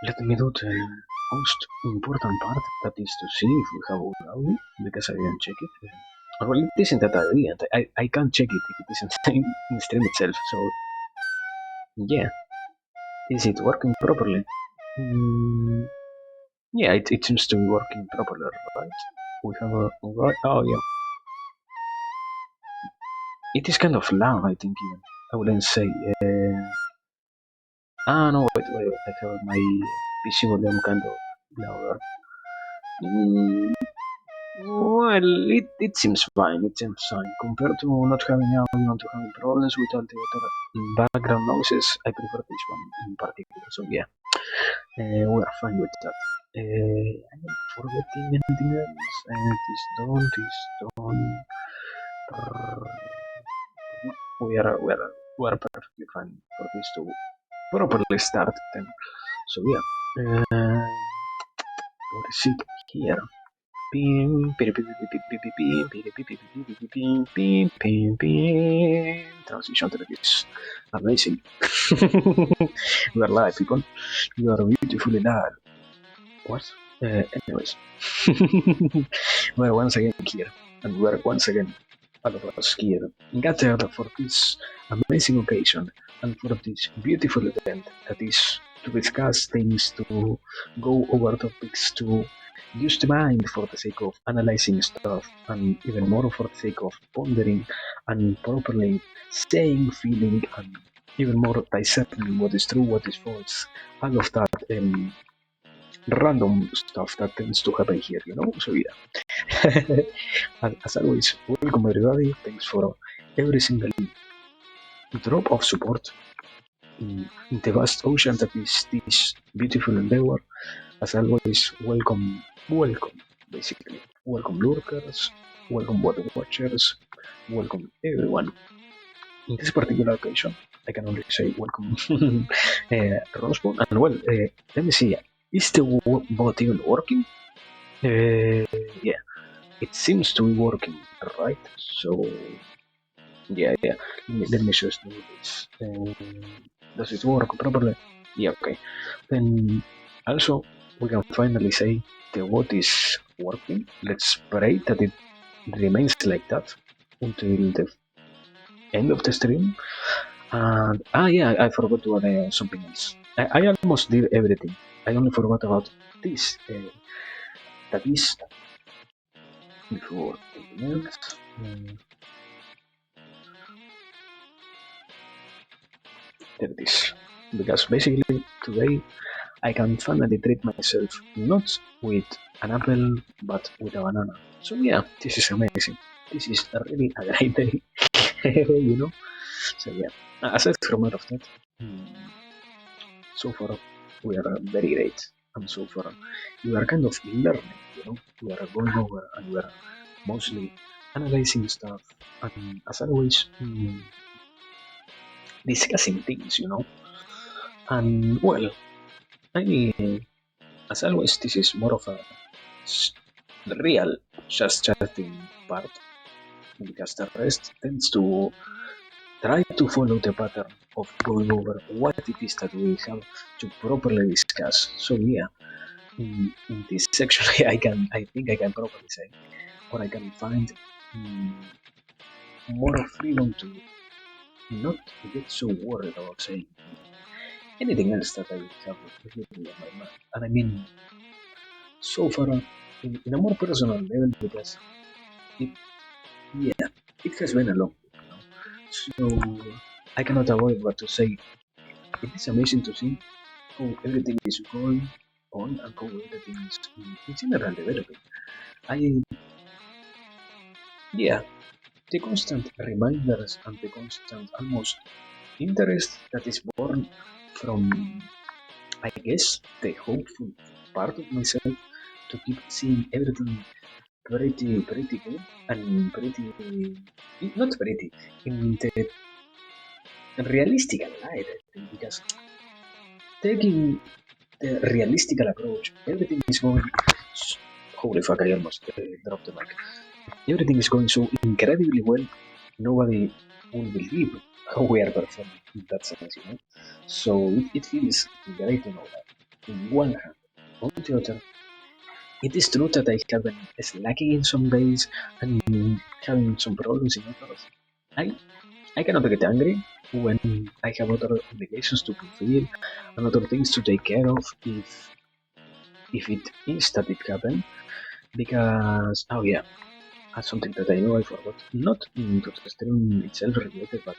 let me do the most important part, that is to see if we have audio, because I didn't check it. Well, it isn't that I didn't. I can't check it if it isn't in stream itself, so yeah. Is it working properly? Yeah, it seems to be working properly, right? We have a... Oh, yeah. It is kind of loud, I think, even. I wouldn't say... no, wait. I have my PC volume kind of louder. Well, it seems fine. It seems fine. Compared to not having audio and to having problems with all the other background noises, I prefer this one in particular. So yeah, we are fine with that. I'm not forgetting anything else. This done. This done. We are perfectly fine for this to properly start then. So yeah, what is it here? Transition to this. Amazing. We are live, people. You are beautifully live. What? Anyways. We are once again here. And we are once again, all of us here, gathered for this amazing occasion and for this beautiful event that is to discuss things, to go over topics, to use the mind for the sake of analyzing stuff, and even more for the sake of pondering and properly saying, feeling, and even more dissecting what is true, what is false, all of that random stuff that tends to happen here, So yeah. As always, welcome everybody. Thanks for every single drop of support in the vast ocean that is this beautiful endeavor. As always, welcome, basically. Welcome lurkers, welcome bot watchers, welcome everyone. In this particular occasion, I can only say welcome Rosebone. And well, let me see, is the bot even working? Yeah, it seems to be working, right? So, yeah. Let me just do this. Does it work properly? Yeah, okay. Then also, we can finally say the bot is working. Let's pray that it remains like that until the end of the stream. And yeah, I forgot to add something else. I almost did everything. I only forgot about this. That is before anything else. There it is. Because basically today I can finally treat myself not with an apple but with a banana. So yeah, this is amazing. This is really a great day, So yeah, aside from all of that, so far we are very great, and so far we are kind of learning. We are going over and we are mostly analyzing stuff, and as always, discussing things. And well, as always, this is more of a real just chatting part, because the rest tends to try to follow the pattern of going over what it is that we have to properly discuss. So yeah, in this section, I think I can properly say, or I can find more freedom to not get so worried about saying anything else that I have completely on my mind. And I mean, so far, in a more personal level, because it has been a long week, so I cannot avoid but to say it is amazing to see how everything is going on and how everything is in general developing. The constant reminders and the constant almost interest that is born from, I guess, the hopeful part of myself to keep seeing everything pretty good and not pretty, in the realistic light, I think, because taking the realistic approach, everything is going. Holy fuck! I almost dropped the mic. Everything is going so incredibly well. Nobody will believe how we are performing in that sense, So it feels great to know that. in one hand. On the other, it is true that I have been slacking in some days and having some problems in others. I, I cannot get angry when I have other obligations to fulfill and other things to take care of if it is that it happened. Because, oh yeah, that's something that I know I forgot. Not to the stream itself related, but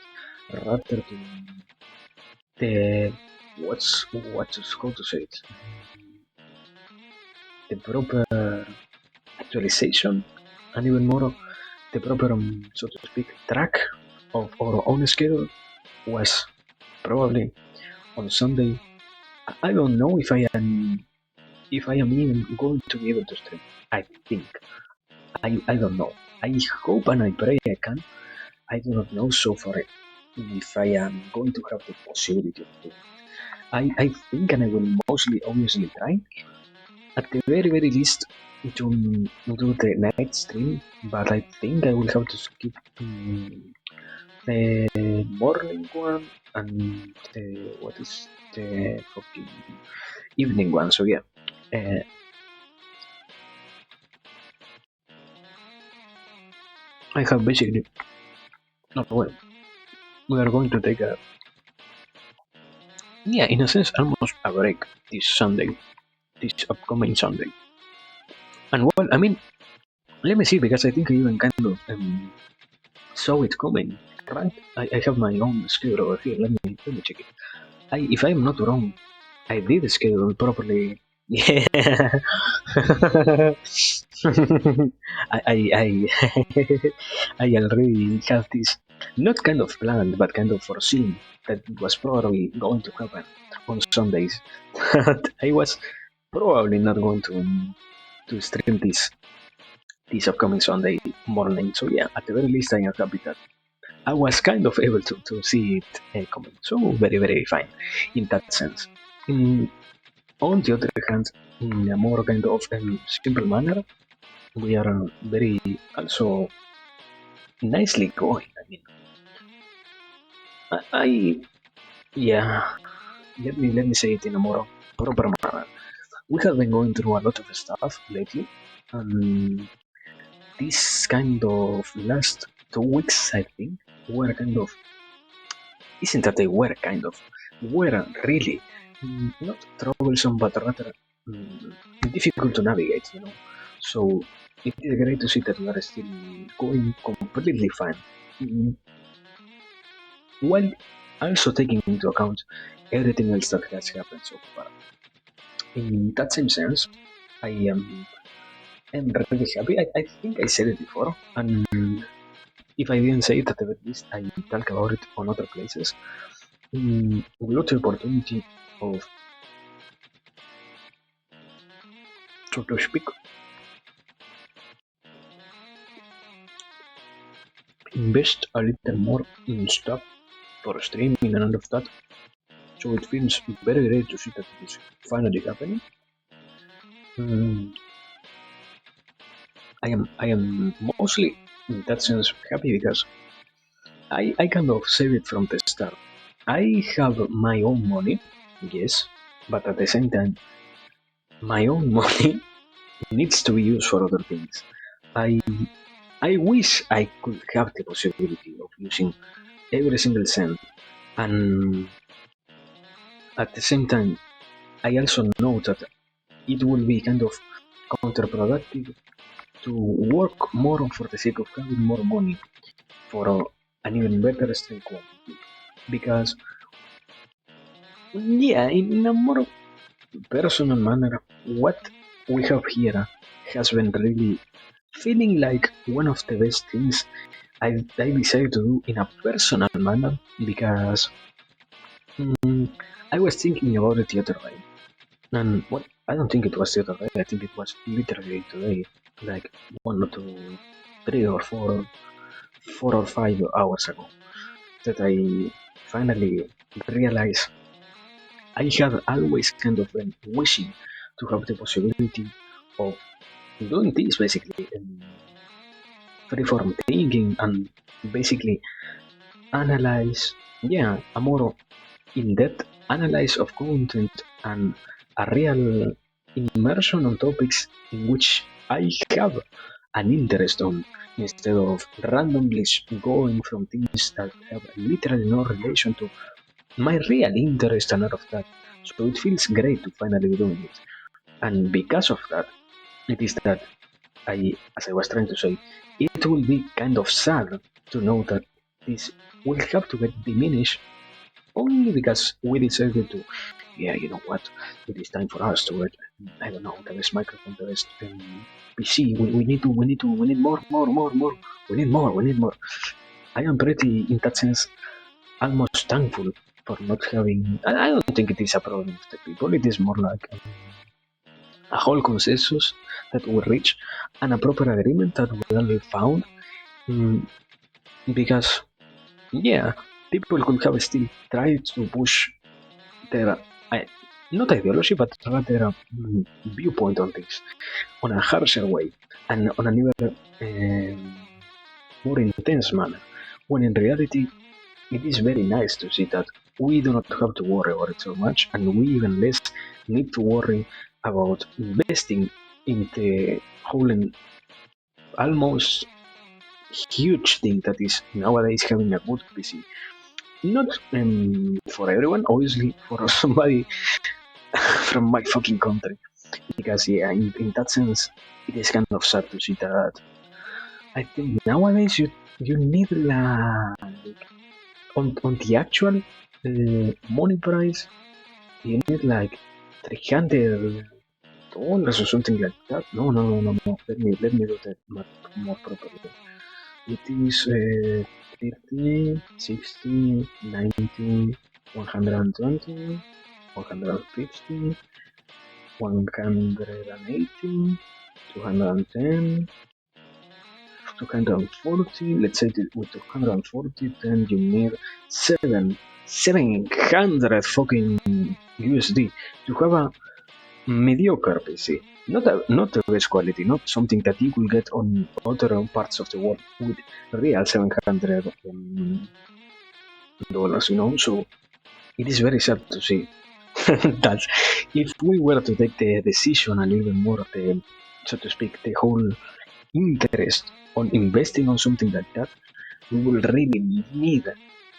rather to the what's called to say it, the proper actualization, and even more the proper, so to speak, track of our own schedule was probably on Sunday. I don't know if I am even going to be able to stream. I think I don't know. I hope and I pray I can. I do not know so far if I am going to have the possibility of doing. I think, and I will mostly obviously try at the very least to do the night stream, but I think I will have to skip the morning one and the what is the fucking evening one. So yeah, uh, I have basically not well. We are going to take a in a sense almost a break this Sunday, this upcoming Sunday. And well, I mean, let me see because I think I even kind of saw it coming. Right? I have my own schedule over here. Let me check it. If I'm not wrong, I did schedule properly. Yeah. I I already have this not kind of planned but kind of foreseen that it was probably going to happen on Sundays. That I was probably not going to stream this upcoming Sunday morning. So yeah, at the very least I am happy that I was kind of able to see it coming. So very fine in that sense. In, on the other hand, in a more kind of simple manner, we are very also nicely going. I mean, I yeah. Let me say it in a more proper manner. We have been going through a lot of stuff lately, and this kind of last 2 weeks, I think, were kind of isn't that they were kind of were really not troublesome, but rather mm, difficult to navigate. So it is great to see that we are still going completely fine. Mm, While also taking into account everything else that has happened so far. In that same sense, I am really happy. I think I said it before, and if I didn't say it at the very least, I talk about it on other places. We got the opportunity of, so to speak, invest a little more in stuff for streaming and all of that. So it feels very great to see that it is finally happening. Mm, I am mostly in that sense happy because I kind of save it from the start. I have my own money, yes, but at the same time, my own money needs to be used for other things. I I wish I could have the possibility of using every single cent, and at the same time, I also know that it will be kind of counterproductive to work more for the sake of having more money for an even better stream quality. Because, yeah, in a more personal manner, what we have here has been really feeling like one of the best things I decided to do in a personal manner because I was thinking about it the other day. And well, I don't think it was the other day, I think it was literally today, like 1 or 2, 3 or 4, 4 or 5 hours ago, that I finally realized I had always kind of been wishing to have the possibility of doing this basically in freeform thinking and basically analyze, a more in depth analyze of content and a real immersion on topics in which I have an interest on, instead of randomly going from things that have literally no relation to my real interest and all of that. So it feels great to finally be doing it. And because of that, it is that as I was trying to say, it will be kind of sad to know that this will have to get diminished only because we decided to, yeah, you know what, it is time for us to get, I don't know, the best microphone, the best PC. We need more. We need more. I am pretty, in that sense, almost thankful for not having. I don't think it is a problem with the people. It is more like a whole consensus that we reach and a proper agreement that we all found. Mm, because, yeah, people could have still tried to push their, uh, not ideology, but rather viewpoint on things on a harsher way and on an even more intense manner. When in reality, it is very nice to see that we do not have to worry about it so much, and we even less need to worry about investing in the whole and almost huge thing that is nowadays having a good PC. Not for everyone, obviously, for somebody from my fucking country. Because, yeah, in that sense, it is kind of sad to see that. I think nowadays you need like on the actual money price, you need like $300 or something like that. No. Let me do that more properly. It is 30, 60, 90, 120, 150, 180, 210, 240. Let's say that with 240, then you need 700 fucking USD to have a mediocre PC. Not the best quality, not something that you will get on other parts of the world with real $700, So it is very sad to see that if we were to take the decision a little bit more, so to speak, the whole interest on investing on something like that, we will really need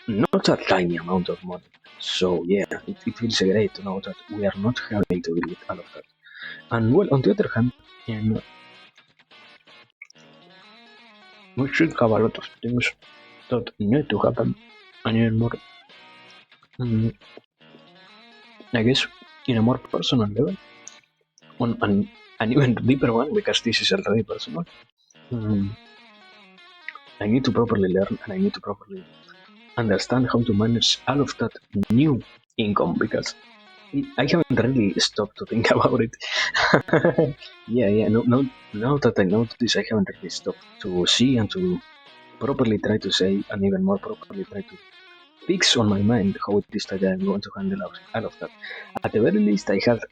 not a tiny amount of money. So yeah, it feels great to know that we are not having to deal with all of that. And well, on the other hand, we should have a lot of things that need to happen and even more, I guess, in a more personal level, on an even deeper one, because this is already personal. I need to properly learn and I need to properly understand how to manage all of that new income because I haven't really stopped to think about it. yeah. No, now that I know this, I haven't really stopped to see and to properly try to say, and even more properly try to fix on my mind how it is that I'm going to handle all of that. At the very least, I have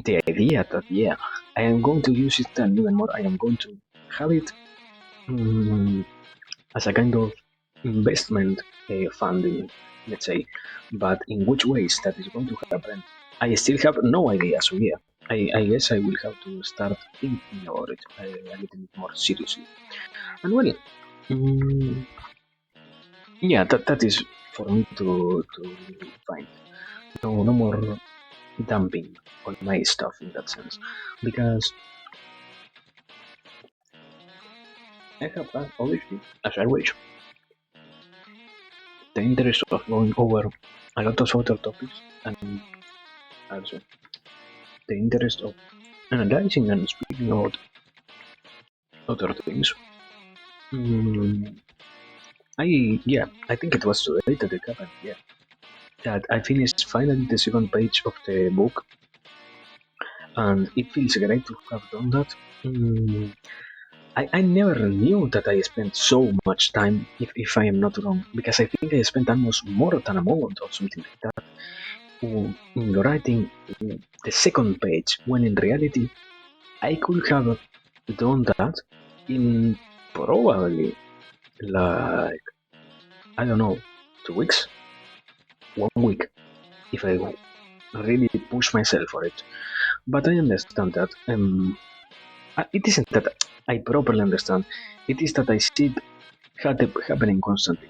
the idea that, yeah, I am going to use it, and even more, I am going to have it as a kind of investment funding, let's say. But in which ways that is going to happen, I still have no idea. So yeah, I guess I will have to start thinking about it a little bit more seriously. And well, mm, yeah, that is for me to find. No more dumping on my stuff in that sense, because I have had obviously, as I wish, the interest of going over a lot of other topics, and also the interest of analyzing and speaking about other things. Mm, I think it was today that it happened. Yeah, that I finished finally the second page of the book, and it feels great to have done that. I never knew that I spent so much time, if I am not wrong, because I think I spent almost more than a month or something like that writing the second page, when in reality I could have done that in probably like, I don't know, 2 weeks, 1 week, if I really push myself for it. But I understand that. It isn't that I properly understand. It is that I see it happening constantly.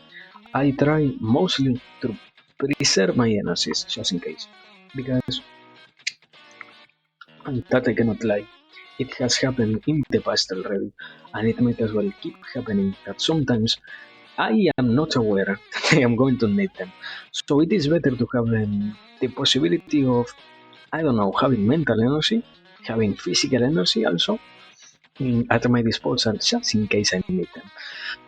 I try mostly to preserve my energies just in case, because and that I cannot lie. It has happened in the past already, and it might as well keep happening that sometimes I am not aware that I am going to need them. So it is better to have the possibility of, I don't know, having mental energy, having physical energy also at my disposal just in case I need them.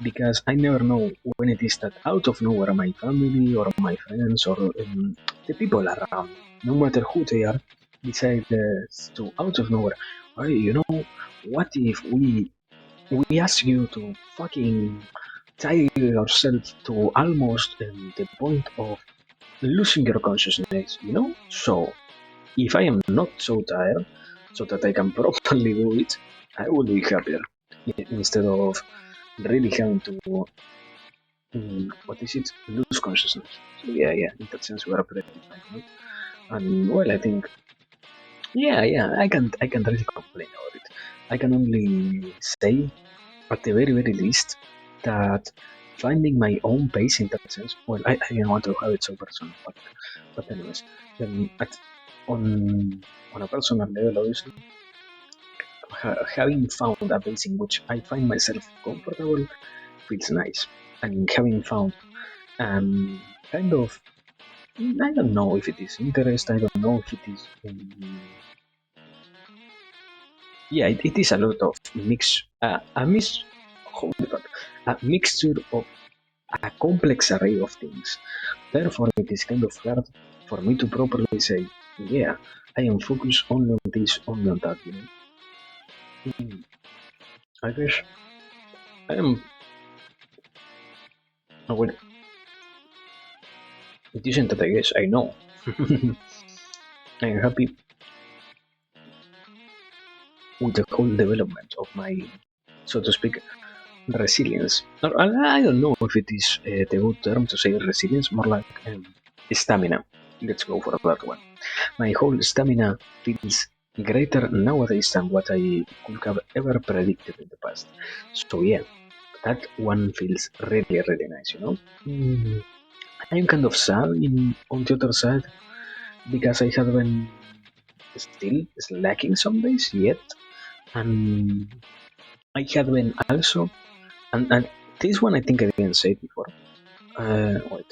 Because I never know when it is that out of nowhere my family or my friends or the people around me, no matter who they are, decide to out of nowhere, hey, what if we ask you to fucking tie yourself to almost the point of losing your consciousness? So if I am not so tired, so that I can properly do it, I will be happier instead of really having to what is it? Lose consciousness. So yeah. In that sense, we are pretty fine. And well, I think yeah. I can't really complain about it. I can only say, at the very least, that finding my own pace in that sense. Well, I didn't want to have it so personal, but anyways, on on a personal level, obviously, having found a base in which I find myself comfortable feels nice, and having found kind of, I don't know if it is interest. I don't know if it is. Yeah, it is a lot of mix. Holy fuck, a mixture of a complex array of things. Therefore, it is kind of hard for me to properly say, yeah, I am focused only on this, only on that. Mm, I guess I am. Oh, well, it isn't that I guess. I know. I am happy with the whole development of my, so to speak, resilience. Or, I don't know if it is the good term to say resilience, more like stamina. Let's go for that one. My whole stamina feels greater nowadays than what I could have ever predicted in the past. So yeah, that one feels really nice. Mm, I'm kind of sad on the other side because I have been still slacking some days yet, and I have been also, and this one I think I didn't say before. Wait,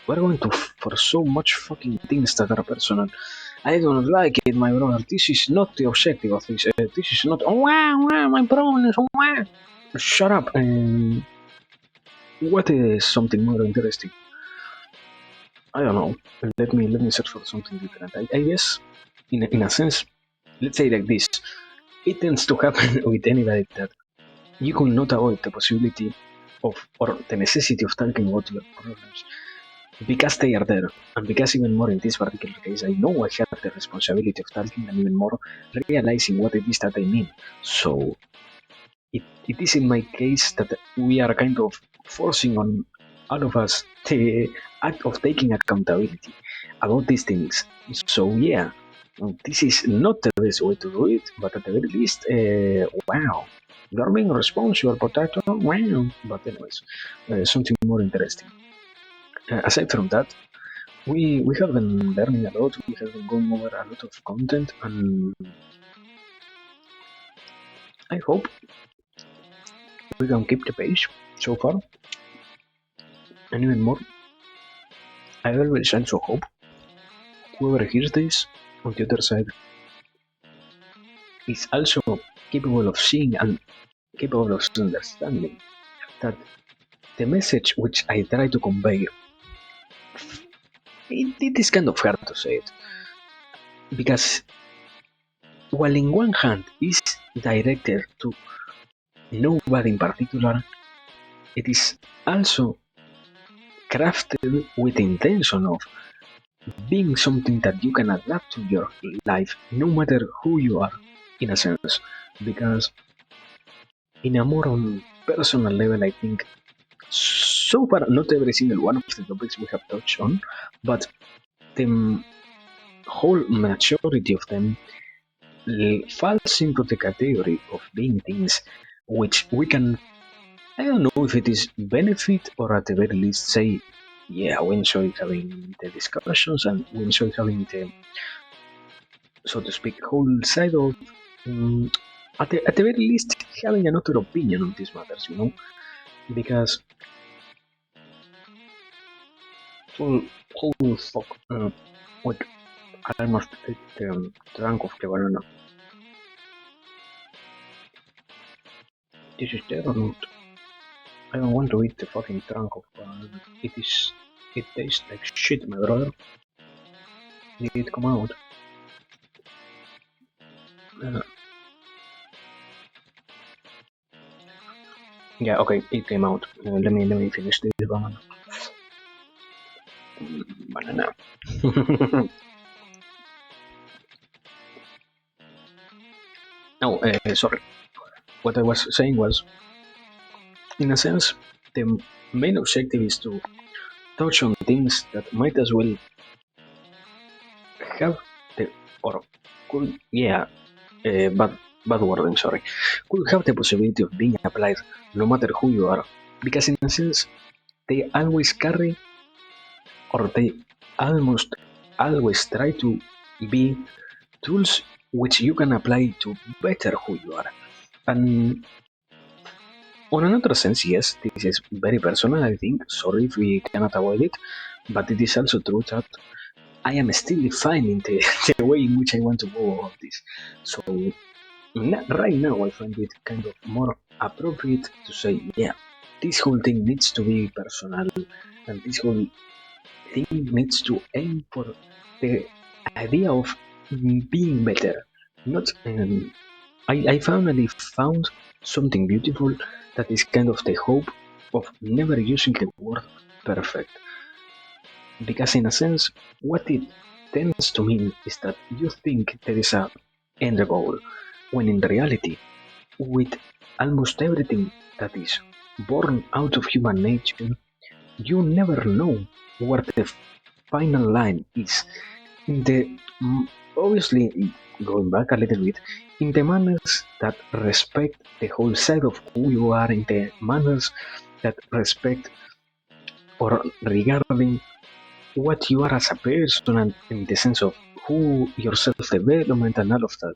we're going to for so much fucking things that are personal. I don't like it, my brother. This is not the objective of this. This is not. Oh, wow, my problem is. Wow. Shut up. What is something more interesting? I don't know. Let me search for something different. I guess, in a sense, let's say like this. It tends to happen with anybody that you could not avoid the possibility of or the necessity of talking about your problems because they are there, and because even more in this particular case, I know I have the responsibility of talking and even more realizing what it is that I mean. So it is in my case that we are kind of forcing on all of us the act of taking accountability about these things. So yeah, this is not the best way to do it, but at the very least, wow. You are being responsible, potato. Wow. But anyways, something more interesting. Aside from that, we have been learning a lot. We have been going over a lot of content, and I hope we can keep the pace so far, and even more. I always also hope whoever hears this on the other side is also capable of seeing and capable of understanding that the message which I try to convey, it is kind of hard to say it because while in one hand is directed to nobody in particular, it is also crafted with the intention of being something that you can adapt to your life no matter who you are, in a sense. Because in a more on personal level, I think so far not every single one of the topics we have touched on, but the whole majority of them falls into the category of being things which we can, I don't know if it is benefit or at the very least say, yeah, we enjoy having the discussions and we enjoy having the, so to speak, whole side of, um, at the very least, having another opinion on these matters, because whole fuck, wait, I must take drunk of the banana. This is there or not? I don't want to eat the fucking trunk of banana. It tastes like shit, my brother. Did it come out? Uh, yeah, okay, it came out. Let me finish this banana. Banana. No, sorry. What I was saying was, in a sense, the main objective is to touch on things that might as well have the, or could, yeah, bad wording, sorry, could have the possibility of being applied no matter who you are, because in a sense, they always carry, or they almost always try to be tools which you can apply to better who you are. And on another sense, yes, this is very personal, I think. Sorry if we cannot avoid it, but it is also true that I am still defining the way in which I want to go about this. So right now, I find it kind of more appropriate to say, yeah, this whole thing needs to be personal, and this whole thing needs to aim for the idea of being better. Not, I finally found something beautiful that is kind of the hope of never using the word perfect. Because in a sense, what it tends to mean is that you think there is a end goal, when in reality, with almost everything that is born out of human nature, you never know where the final line is. In the obviously going back a little bit, in the manners that respect the whole side of who you are, in the manners that respect or regarding what you are as a person and in the sense of who your self development and all of that,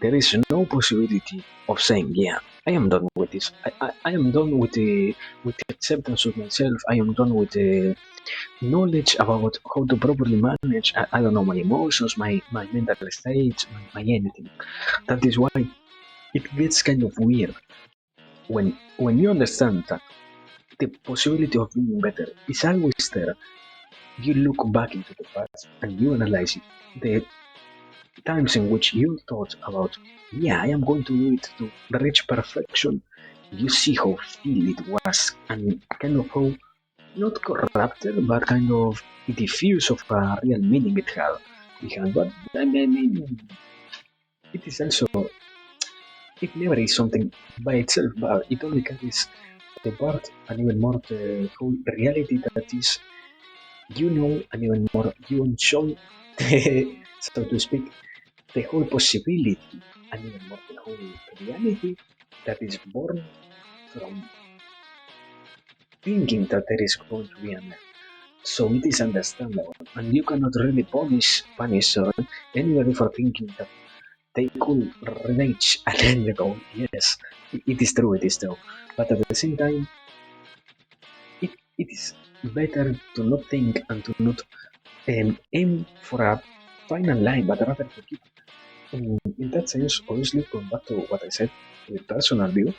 there is no possibility of saying, yeah, I am done with this. I am done with the acceptance of myself. I am done with the knowledge about how to properly manage, I don't know, my emotions, my mental state, my anything. That is why it gets kind of weird when you understand that the possibility of being better is always there. You look back into the past and you analyze it. The times in which you thought about, yeah, I am going to do it to reach perfection, you see how feel it was and kind of how not corrupted but kind of diffuse of a real meaning it had behind. But I mean, it is also, it never is something by itself, but it only carries the part and even more the whole reality that is, and even more you enjoy the, so to speak, the whole possibility and even more the whole reality that is born from thinking that there is going to be an end. So it is understandable, and you cannot really punish anybody for thinking that they could reach an end goal. Yes, it is true, it is true. But at the same time, it is better to not think and to not aim for a final line, but rather to keep. In that sense, obviously, going back to what I said with personal view,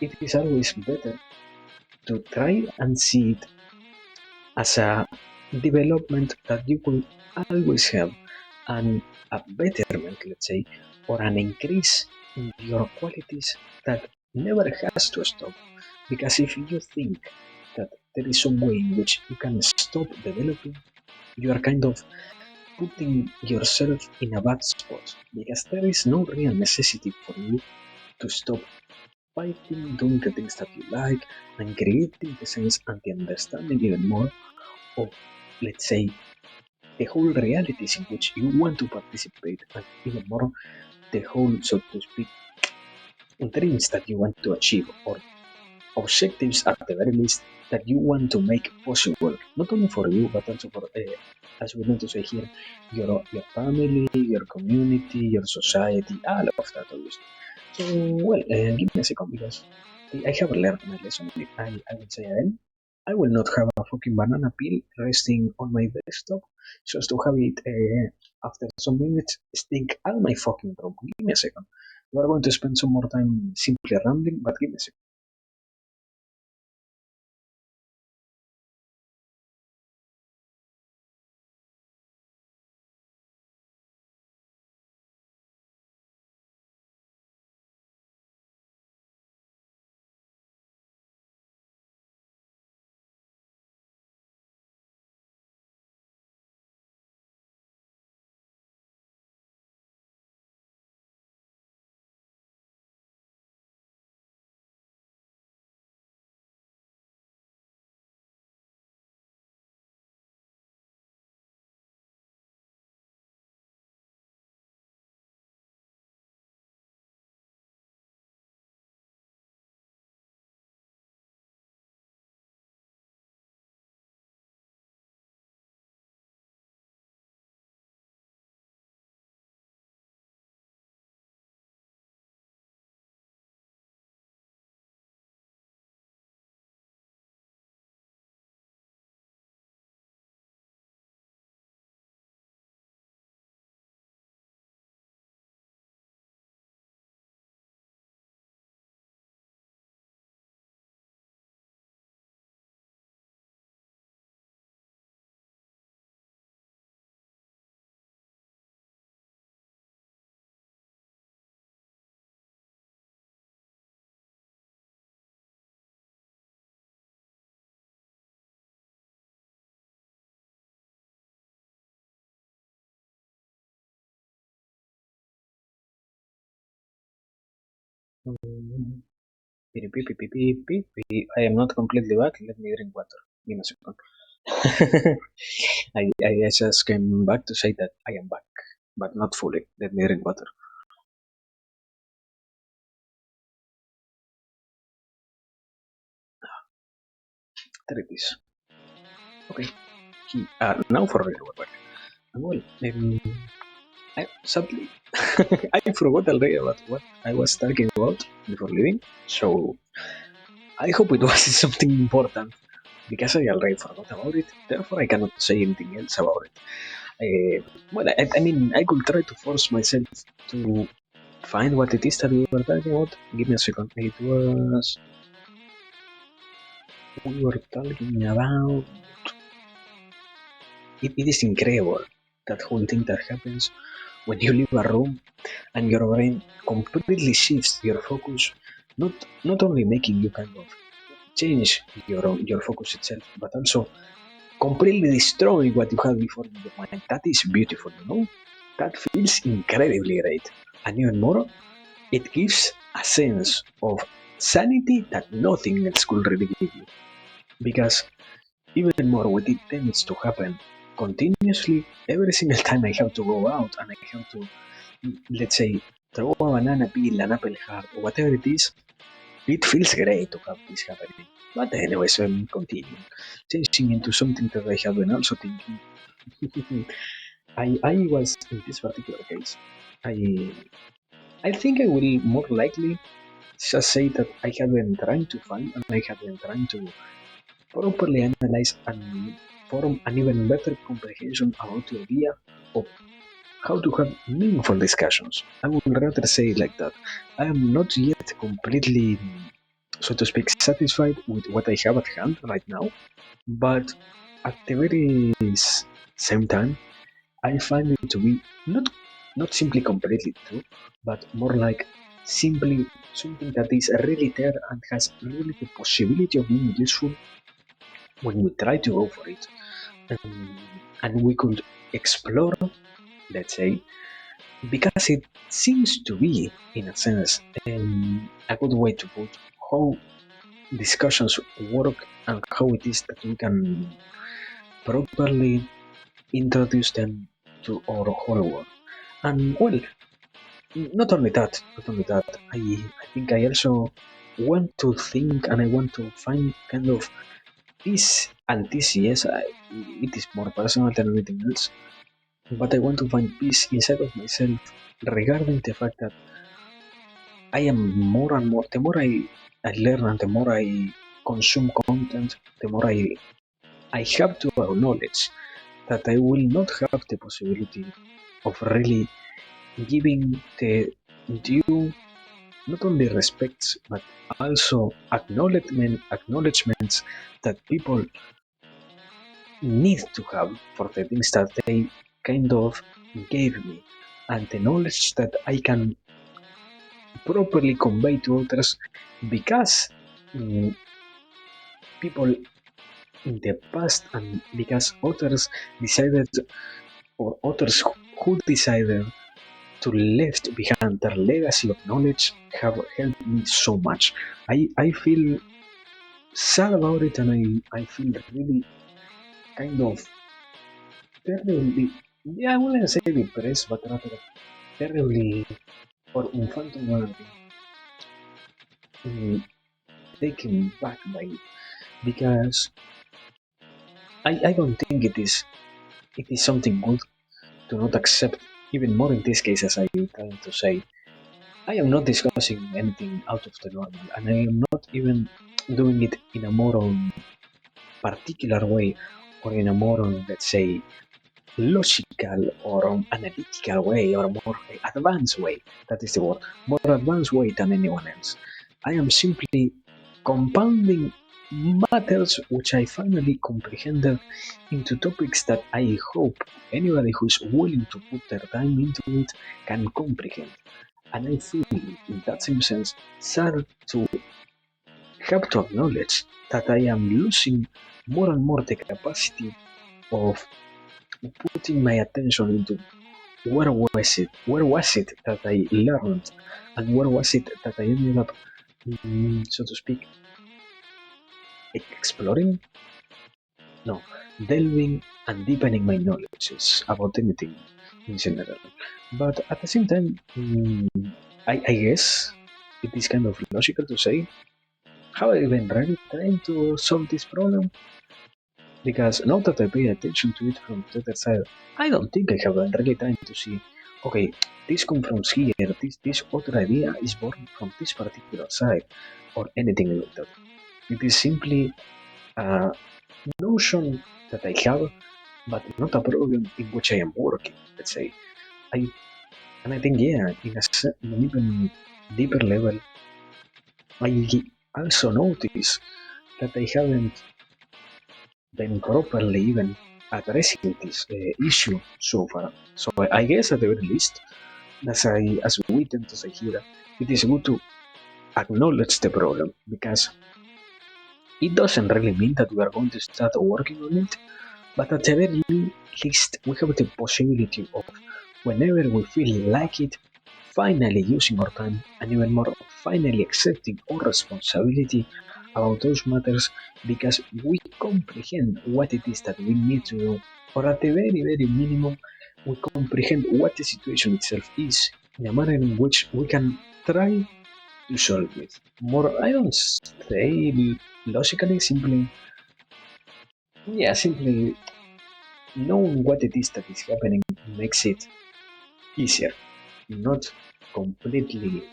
it is always better to try and see it as a development that you could always have, and a betterment, let's say, or an increase in your qualities that never has to stop. Because if you think that there is some way in which you can stop developing, you are kind of putting yourself in a bad spot, because there is no real necessity for you to stop fighting, doing the things that you like, and creating the sense and the understanding even more of, let's say, the whole realities in which you want to participate, and even more the whole, so to speak, dreams that you want to achieve, or objectives at the very least that you want to make possible, not only for you but also for, as we want to say here, your family, your community, your society, all of that, obviously. So, well, give me a second because I have learned my lesson. I will say again, I will not have a fucking banana peel resting on my desktop just to have it, after some minutes stink out my fucking room. Give me a second. We are going to spend some more time simply rambling, but give me a second. Mm, beep, beep, beep, beep, beep, beep. I am not completely back. Let me drink water. Give me a second. I just came back to say that I am back, but not fully. Let me drink water. There it is. Okay. Now for real, we're back. Well, sadly, I forgot already about what I was talking about before leaving. So I hope it was something important because I already forgot about it. Therefore, I cannot say anything else about it. Well, I mean, I could try to force myself to find what it is that we were talking about. Give me a second. We were talking about. It is incredible that whole thing that happens when you leave a room and your brain completely shifts your focus, not not only making you kind of change your focus itself, but also completely destroying what you had before in your mind. That is beautiful, you know? That feels incredibly great. And even more, it gives a sense of sanity that nothing else could really give you. Because even more, what it tends to happen continuously every single time I have to go out and I have to, let's say, throw a banana peel, an apple heart, or whatever it is, it feels great to have this happening. But anyways, continuing, changing into something that I have been also thinking. I was in this particular case. I I think I will more likely just say that I have been trying to find and I have been trying to properly analyze and form an even better comprehension about the idea of how to have meaningful discussions. I would rather say it like that. I am not yet completely, so to speak, satisfied with what I have at hand right now, but at the very same time, I find it to be not simply completely true, but more like simply something that is really there and has really the possibility of being useful when we try to go for it. And we could explore, let's say, because it seems to be, in a sense, a good way to put how discussions work and how it is that we can properly introduce them to our whole world. And well, not only that, I think I also want to think and I want to find kind of peace and this, yes, it is more personal than anything else, but I want to find peace inside of myself regarding the fact that I am more and more, the more I learn and the more I consume content, the more I have to acknowledge that I will not have the possibility of really giving the due not only respects but also acknowledgements that people need to have for the things that they kind of gave me and the knowledge that I can properly convey to others because people in the past and because others decided or others who decided to left behind their legacy of knowledge have helped me so much. I feel sad about it and I feel really kind of terribly, yeah, I wouldn't say depressed, but rather terribly or un phantom taken back by it because I don't think it is something good to not accept even more in this case as I am trying to say. I am not discussing anything out of the normal and I am not even doing it in a more particular way or in a more let's say logical or analytical way or more advanced way, that is the word, more advanced way than anyone else. I am simply compounding matters which I finally comprehended into topics that I hope anybody who is willing to put their time into it can comprehend. And I feel, in that same sense, sad to have to acknowledge that I am losing more and more the capacity of putting my attention into where was it that I learned and where was it that I ended up, so to speak, exploring, no, delving and deepening my knowledge about anything in general. But at the same time, I guess it is kind of logical to say, have I been really trying to solve this problem? Because now that I pay attention to it from the other side, I don't think I have been really trying to see, okay, this comes from here, this other idea is born from this particular side, or anything like that. It is simply a notion that I have, but not a problem in which I am working, let's say. I and I think, yeah, in an even deeper level, I also notice that I haven't been properly even addressing this issue so far. So I guess at the very least, as we tend to say here, it is good to acknowledge the problem because it doesn't really mean that we are going to start working on it, but at the very least we have the possibility of whenever we feel like it, finally using our time and even more finally accepting our responsibility about those matters because we comprehend what it is that we need to do, or at the very, very minimum, we comprehend what the situation itself is in a manner in which we can try to solve it. More, I don't say logically, simply knowing what it is that is happening makes it easier, not completely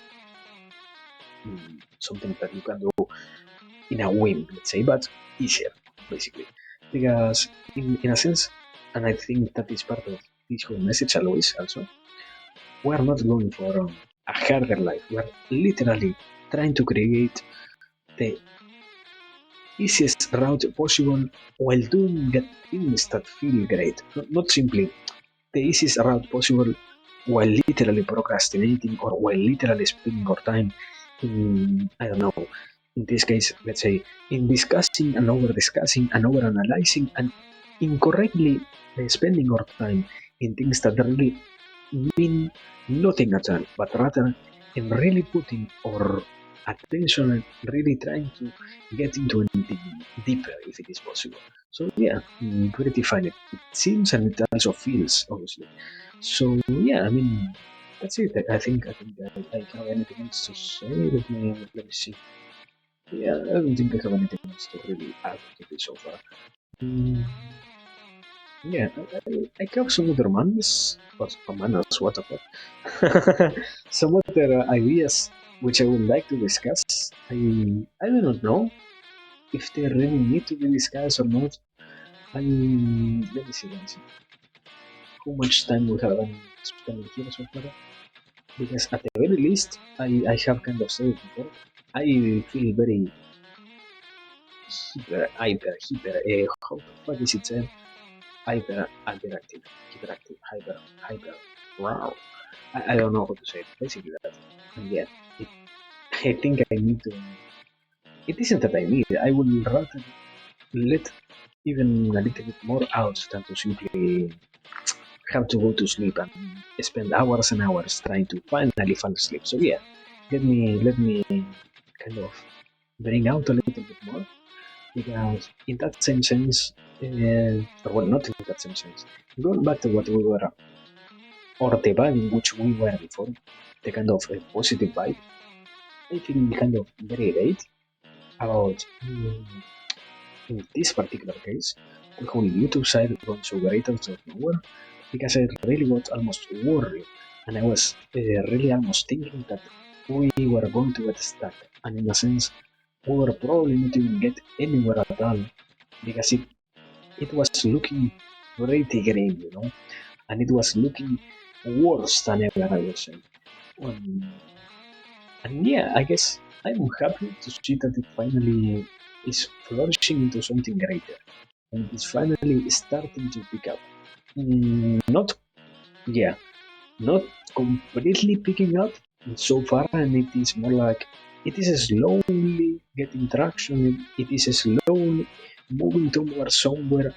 something that you can do in a whim, let's say, but easier, basically. Because, in a sense, and I think that is part of this whole message always also, we are not going for a harder life. We are literally trying to create the easiest route possible while doing the things that feel great. Not simply the easiest route possible while literally procrastinating or while literally spending our time in, I don't know, in this case, let's say, in discussing and over discussing and over analyzing and incorrectly spending our time in things that really mean nothing at all, but rather in really putting our attention and really trying to get into anything deeper if it is possible. So yeah, pretty fun. It seems and it also feels, obviously. So yeah, I mean, that's it. I don't have anything else to say. Let me see. Yeah, I don't think I have anything else to really add to this so far. Mm, yeah, I have some other manners, or manners, what the fuck. Some other ideas which I would like to discuss. I do not know if they really need to be discussed or not. Let me see. How much time we have been spending here so far? Because at the very least, I have kind of said it before. I feel very how the fuck is it said? Hyper. Wow. I don't know how to say it. Basically that. And yeah, it, I think I need to. It isn't that I need. I would rather let even a little bit more out than to simply have to go to sleep and spend hours and hours trying to finally fall asleep. So yeah, let me kind of bring out a little bit more because in that same sense, or well, not in that same sense, going back to what we were, or the vibe in which we were before, the kind of positive vibe, I feel kind of very late about, in this particular case, the whole YouTube side going so great out of nowhere, because I really got almost worried, and I was really almost thinking that we were going to get stuck, and in a sense, we were probably not even get anywhere at all, because it was looking pretty grim, and it was looking worse than ever, I would say. Um, and yeah, I guess I'm happy to see that it finally is flourishing into something greater, and it's finally starting to pick up. Not, yeah, not completely picking up so far, and it is more like it is slowly getting traction. It is slowly moving towards somewhere,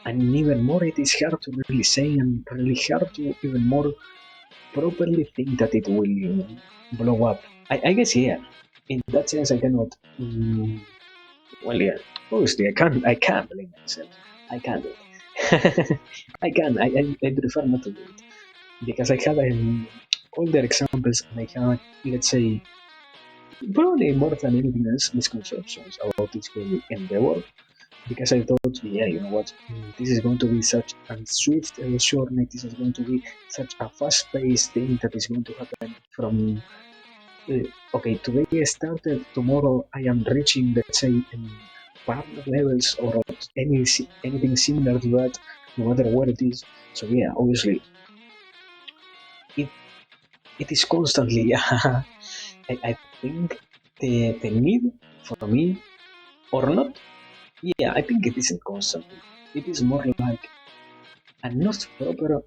and even more, it is hard to really say, and really hard to even more properly think that it will blow up. I guess yeah. In that sense, I cannot. Well, yeah. Obviously, I can't blame myself. I can't do it. I can. I prefer not to do it because I have older examples, and I have, let's say, probably more than anything else, misconceptions about this whole endeavor. Because I thought, yeah, you know what, this is going to be such a swift journey. This is going to be such a fast-paced thing that is going to happen from. Okay, today I started. Tomorrow I am reaching, let's say, partner levels or anything similar to that, no matter what it is. So yeah, obviously, it it is constantly. I think the need for me or not. Yeah, I think it isn't constantly. It is more like a not proper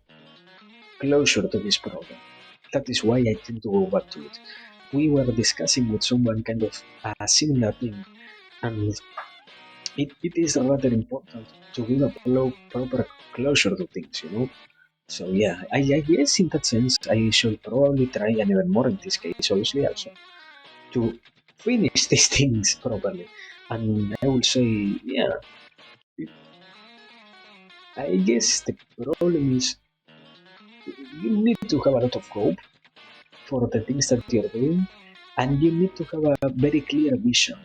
closure to this problem. That is why I tend to go back to it. We were discussing with someone kind of a similar thing, and it is rather important to give a proper closure to things. So yeah, I guess in that sense, I should probably try, and even more in this case, obviously, also to finish these things properly. And I will say, yeah, I guess the problem is you need to have a lot of hope for the things that you're doing, and you need to have a very clear vision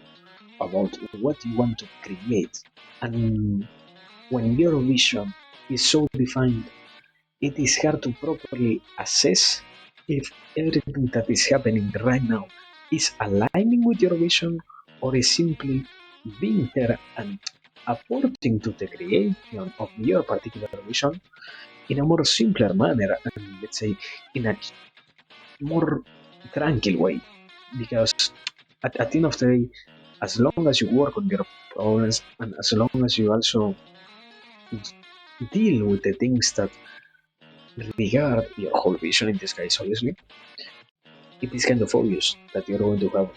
about what you want to create. And when your vision is so defined, it is hard to properly assess if everything that is happening right now is aligning with your vision or is simply being there and apporting to the creation of your particular vision in a more simpler manner, and let's say in a more tranquil way. Because at the end of the day, as long as you work on your problems and as long as you also deal with the things that regard your whole vision in this case, obviously, it is kind of obvious that you're going to have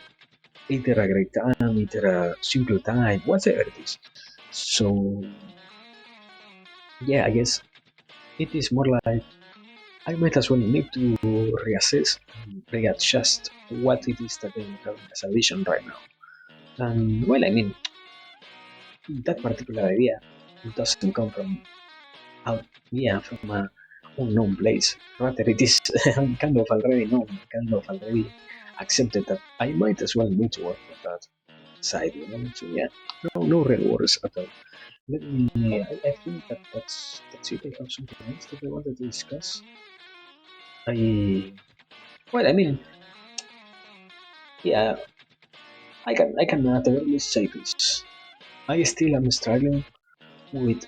either a great time, either a simple time, whatever it is. So, yeah, I guess it is more like I might as well need to reassess and readjust what it is that I'm having as a vision right now. And well, I mean, that particular idea doesn't come from out, yeah, from a unknown place. Rather, it is kind of already known, kind of already accepted that I might as well need to work on that side, you know. So yeah, no real worries at all. Let me. I think that's it. I have something else that I wanted to discuss. I mean, yeah, I can at the very least say this. I still am struggling with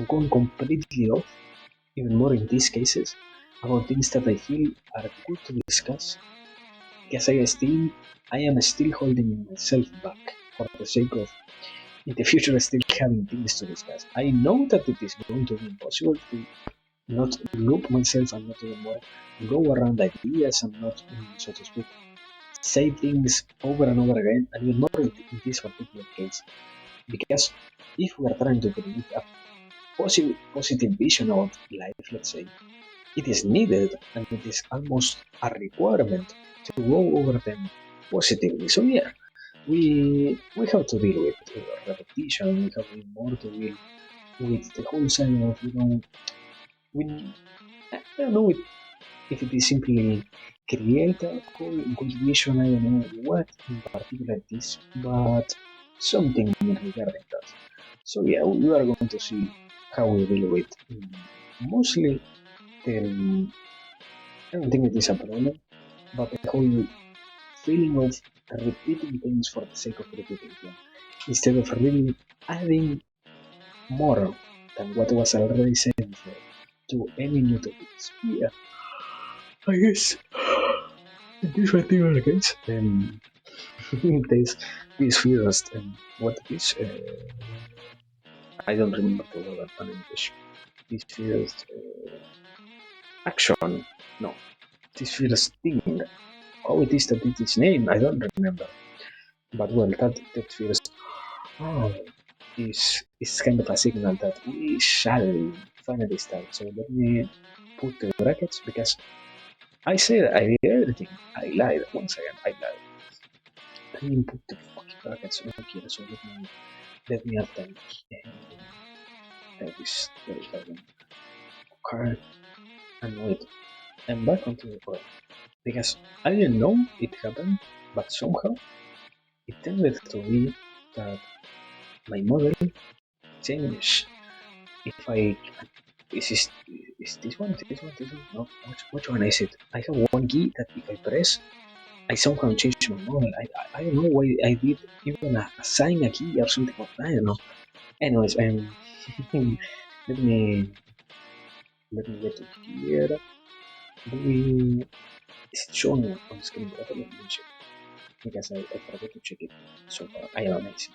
going completely off, even more in these cases, about things that I feel are good to discuss, because I am still holding myself back for the sake of in the future still having things to discuss. I know that it is going to be impossible to not loop myself and not even more go around ideas and not, so to speak, say things over and over again, and even more in this particular case. Because if we are trying to create a positive vision of life, let's say, it is needed and it is almost a requirement to go over them positively. So yeah, we have to deal with repetition. We have more to deal with the whole side of we I don't know if it is simply create a good vision. I don't know what in particular it is, but something regarding that. So yeah, we are going to see how we deal with mostly the I don't think it is a problem, but the whole feeling of repeating things for the sake of repeating them, instead of really adding more than what was already said before to any new topics. Yeah, I guess in this particular case, this this first what it is, I don't remember the word in English. This first action, no, this first thing. How it is that it is named, I don't remember. But well, that first oh, is kind of a signal that we shall finally start. So let me put the brackets because I said I did everything. I lied once again. I lied. I didn't put the fucking brackets on here. So let me have them. That is very fun. Okay, and wait. I'm back onto the point because I didn't know it happened, but somehow it tended to be that my model changed. If I is this one, no, which one is it? I have one key that if I press, I somehow change my model. I don't know why I did even assign a key or something. I don't know. Anyways, let me let me get to here. Do we is it showing on screen properly? Let me check because I forgot to check it so far. I am amazing.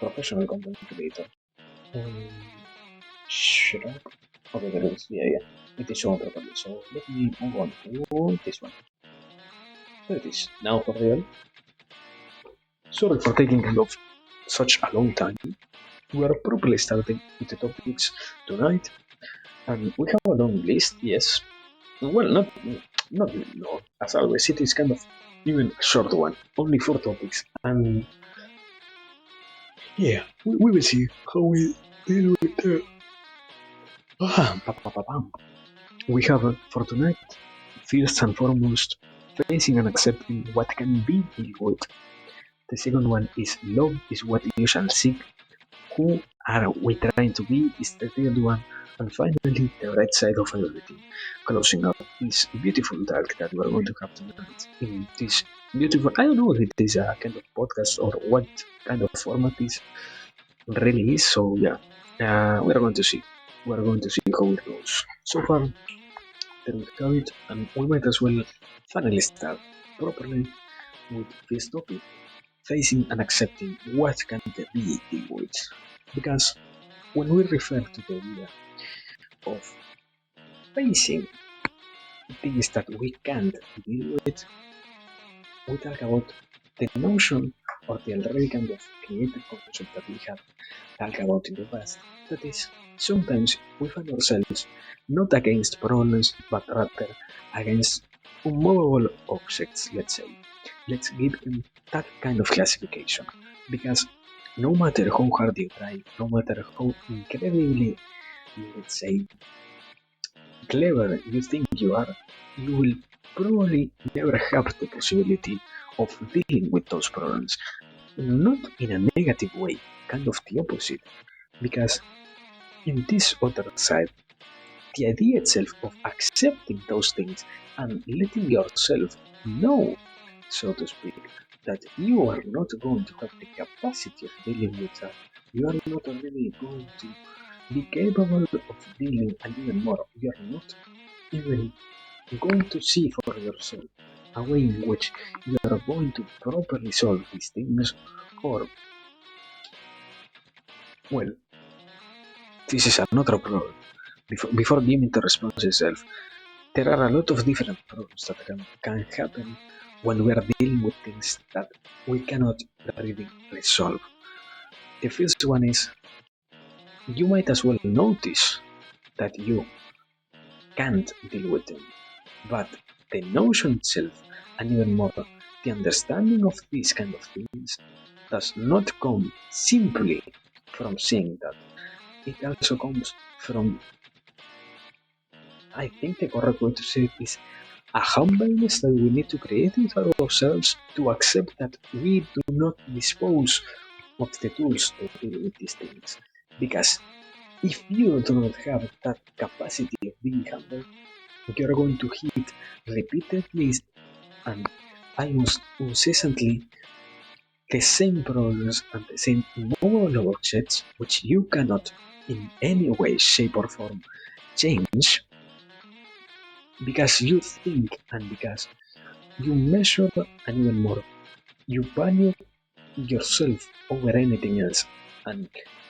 Professional content creator. Um, shut up. Okay, there it is. Yeah. It is shown properly. So let me move on to this one. There it is. Now for real. Sorry for taking kind of such a long time. We are properly starting with the topics tonight, and we have a long list. Yes. Well, not really long. As always, it is kind of even a short one. Only 4 topics, and yeah, we will see how we deal with the. We have for tonight, first and foremost, facing and accepting what can be dealt with. The second one is love is what you shall seek. Who are we trying to be is the third one. And finally, the right side of everything. Closing up this beautiful talk that we are going to have tonight in this beautiful. I don't know if it is a kind of podcast or what kind of format this really is. So yeah, we are going to see. We are going to see how it goes. So far, there we have it, and we might as well finally start properly with this topic, facing and accepting what can be deal with. Because when we refer to the idea of facing things that we can't deal with, we talk about the notion or the already kind of created concept that we have talked about in the past. That is, sometimes we find ourselves not against problems, but rather against unmovable objects, let's say. Let's give them that kind of classification. Because no matter how hard you try, no matter how incredibly, let's say, clever you think you are, you will probably never have the possibility of dealing with those problems. Not in a negative way, kind of the opposite. Because in this other side, the idea itself of accepting those things and letting yourself know, so to speak, that you are not going to have the capacity of dealing with that, you are not really going to be capable of dealing and even more, you are not even going to see for yourself a way in which you are going to properly solve these things, or, well, this is another problem. Before giving the response itself, there are a lot of different problems that can happen when we are dealing with things that we cannot really resolve. The first one is you might as well notice that you can't deal with them, but the notion itself, and even more, the understanding of these kind of things, does not come simply from seeing that. It also comes from, I think the correct way to say it is, a humbleness that we need to create inside ourselves to accept that we do not dispose of the tools to deal with these things. Because if you do not have that capacity of being humble, you're going to hit repeatedly and almost incessantly the same problems and the same immovable objects which you cannot in any way, shape, or form change because you think and because you measure and even more, you value yourself over anything else, and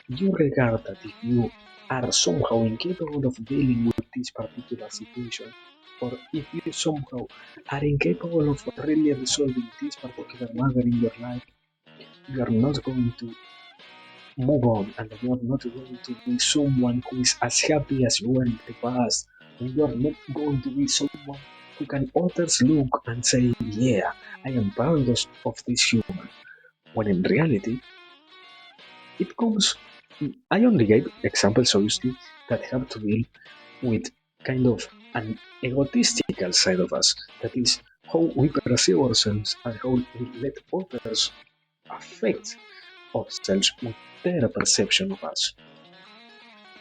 you regard that if you are somehow incapable of dealing with this particular situation, or if you somehow are incapable of really resolving this particular matter in your life, you are not going to move on and you are not going to be someone who is as happy as you were in the past. And you are not going to be someone who can others look and say, yeah, I am proud of this human. When in reality, it comes. I only gave examples, obviously, that have to deal with kind of an egotistical side of us. That is how we perceive ourselves and how we let others affect ourselves with their perception of us.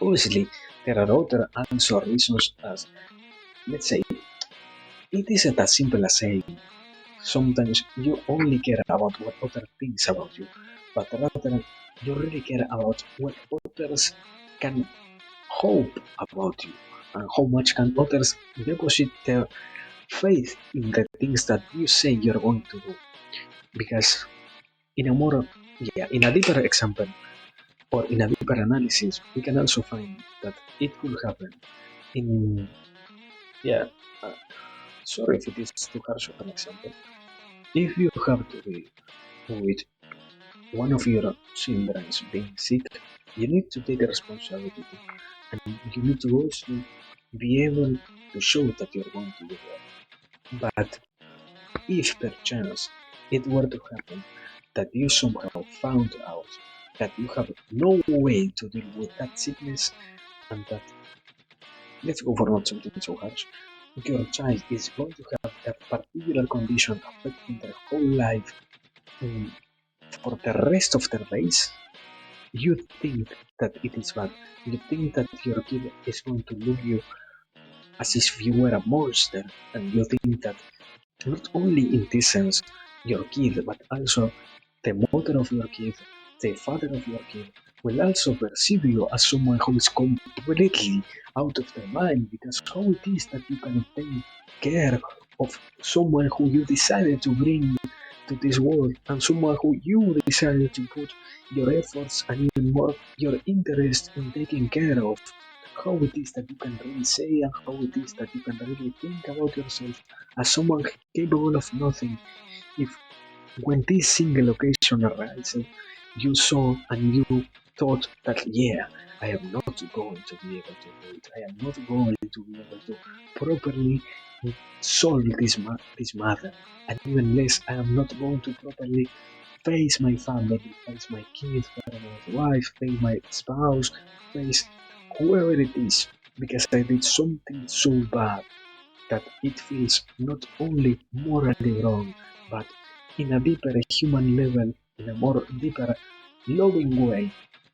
Obviously, there are other also reasons as, let's say, it isn't as simple as saying sometimes you only care about what others think about you, but rather you really care about what others can hope about you and how much can others deposit their faith in the things that you say you're going to do. Because in a more, yeah, in a deeper example or in a deeper analysis, we can also find that it could happen in, yeah, uh, sorry if it is too harsh of an example. If you have to deal with one of your children being sick, you need to take responsibility and you need to also be able to show that you're going to do that. But if perchance it were to happen that you somehow found out that you have no way to deal with that sickness and that, let's go for not something so harsh, your child is going to have that particular condition affecting their whole life mm, for the rest of their days, you think that it is bad. You think that your kid is going to look you as if you were a monster, and you think that not only in this sense your kid, but also the mother of your kid, the father of your kid, will also perceive you as someone who is completely out of their mind because how it is that you cannot take care of someone who you decided to bring to this world and someone who you decided to put your efforts and even more your interest in taking care of. How it is that you can really say and how it is that you can really think about yourself as someone capable of nothing if when this single occasion situation arises, you saw and you thought that, yeah, I am not going to be able to do it. I am not going to be able to properly solve this matter. And even less, I am not going to properly face my family, face my kids, face my wife, face my spouse, face whoever it is, because I did something so bad that it feels not only morally wrong, but in a deeper human level, in a more deeper loving way,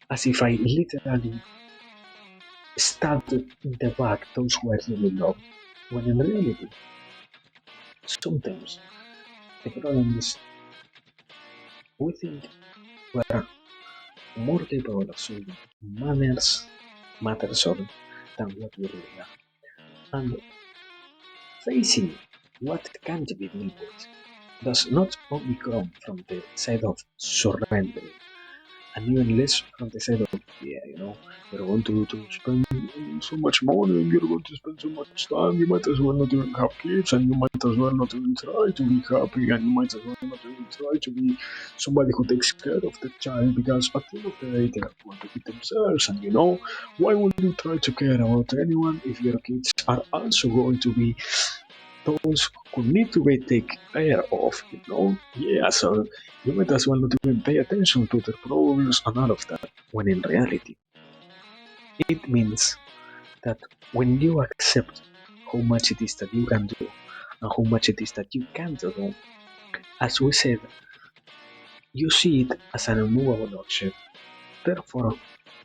as if I literally stabbed in the back those who I really loved. When in reality, sometimes the problem is we think we're more capable of solving matters sorry, than what we really are. And facing what can't be dealt with does not only come from the side of surrendering, and even less from the side of, yeah, you're going to spend so much money and you're going to spend so much time, you might as well not even have kids, and you might as well not even try to be happy, and you might as well not even try to be somebody who takes care of the child, because at the end of the day they are going to be themselves, and why would you try to care about anyone if your kids are also going to be those who need to be taken care of? Yeah, so you might as well not even pay attention to their problems and all of that. When in reality, it means that when you accept how much it is that you can do and how much it is that you can't do, as we said, you see it as an immovable object. Therefore,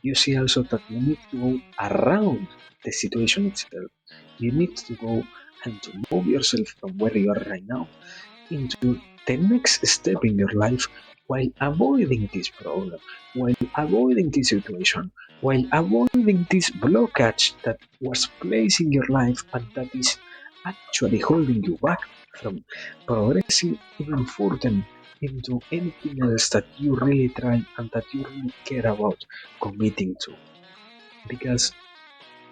you see also that you need to go around the situation itself. You need to go and to move yourself from where you are right now into the next step in your life, while avoiding this problem, while avoiding this situation, while avoiding this blockage that was placed in your life and that is actually holding you back from progressing even further into anything else that you really try and that you really care about committing to. Because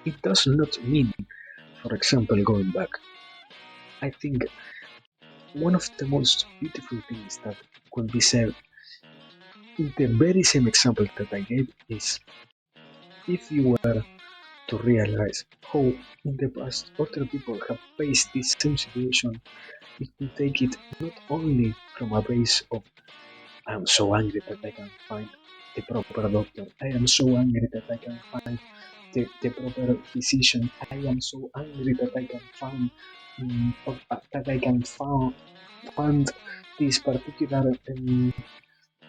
it does not mean, for example, going back. I think one of the most beautiful things that could be said in the very same example that I gave is, if you were to realize how in the past other people have faced this same situation, if we take it not only from a base of I am so angry that I can find the proper doctor, I am so angry that I can find the proper physician, I am so angry that I can find that I can fund this particular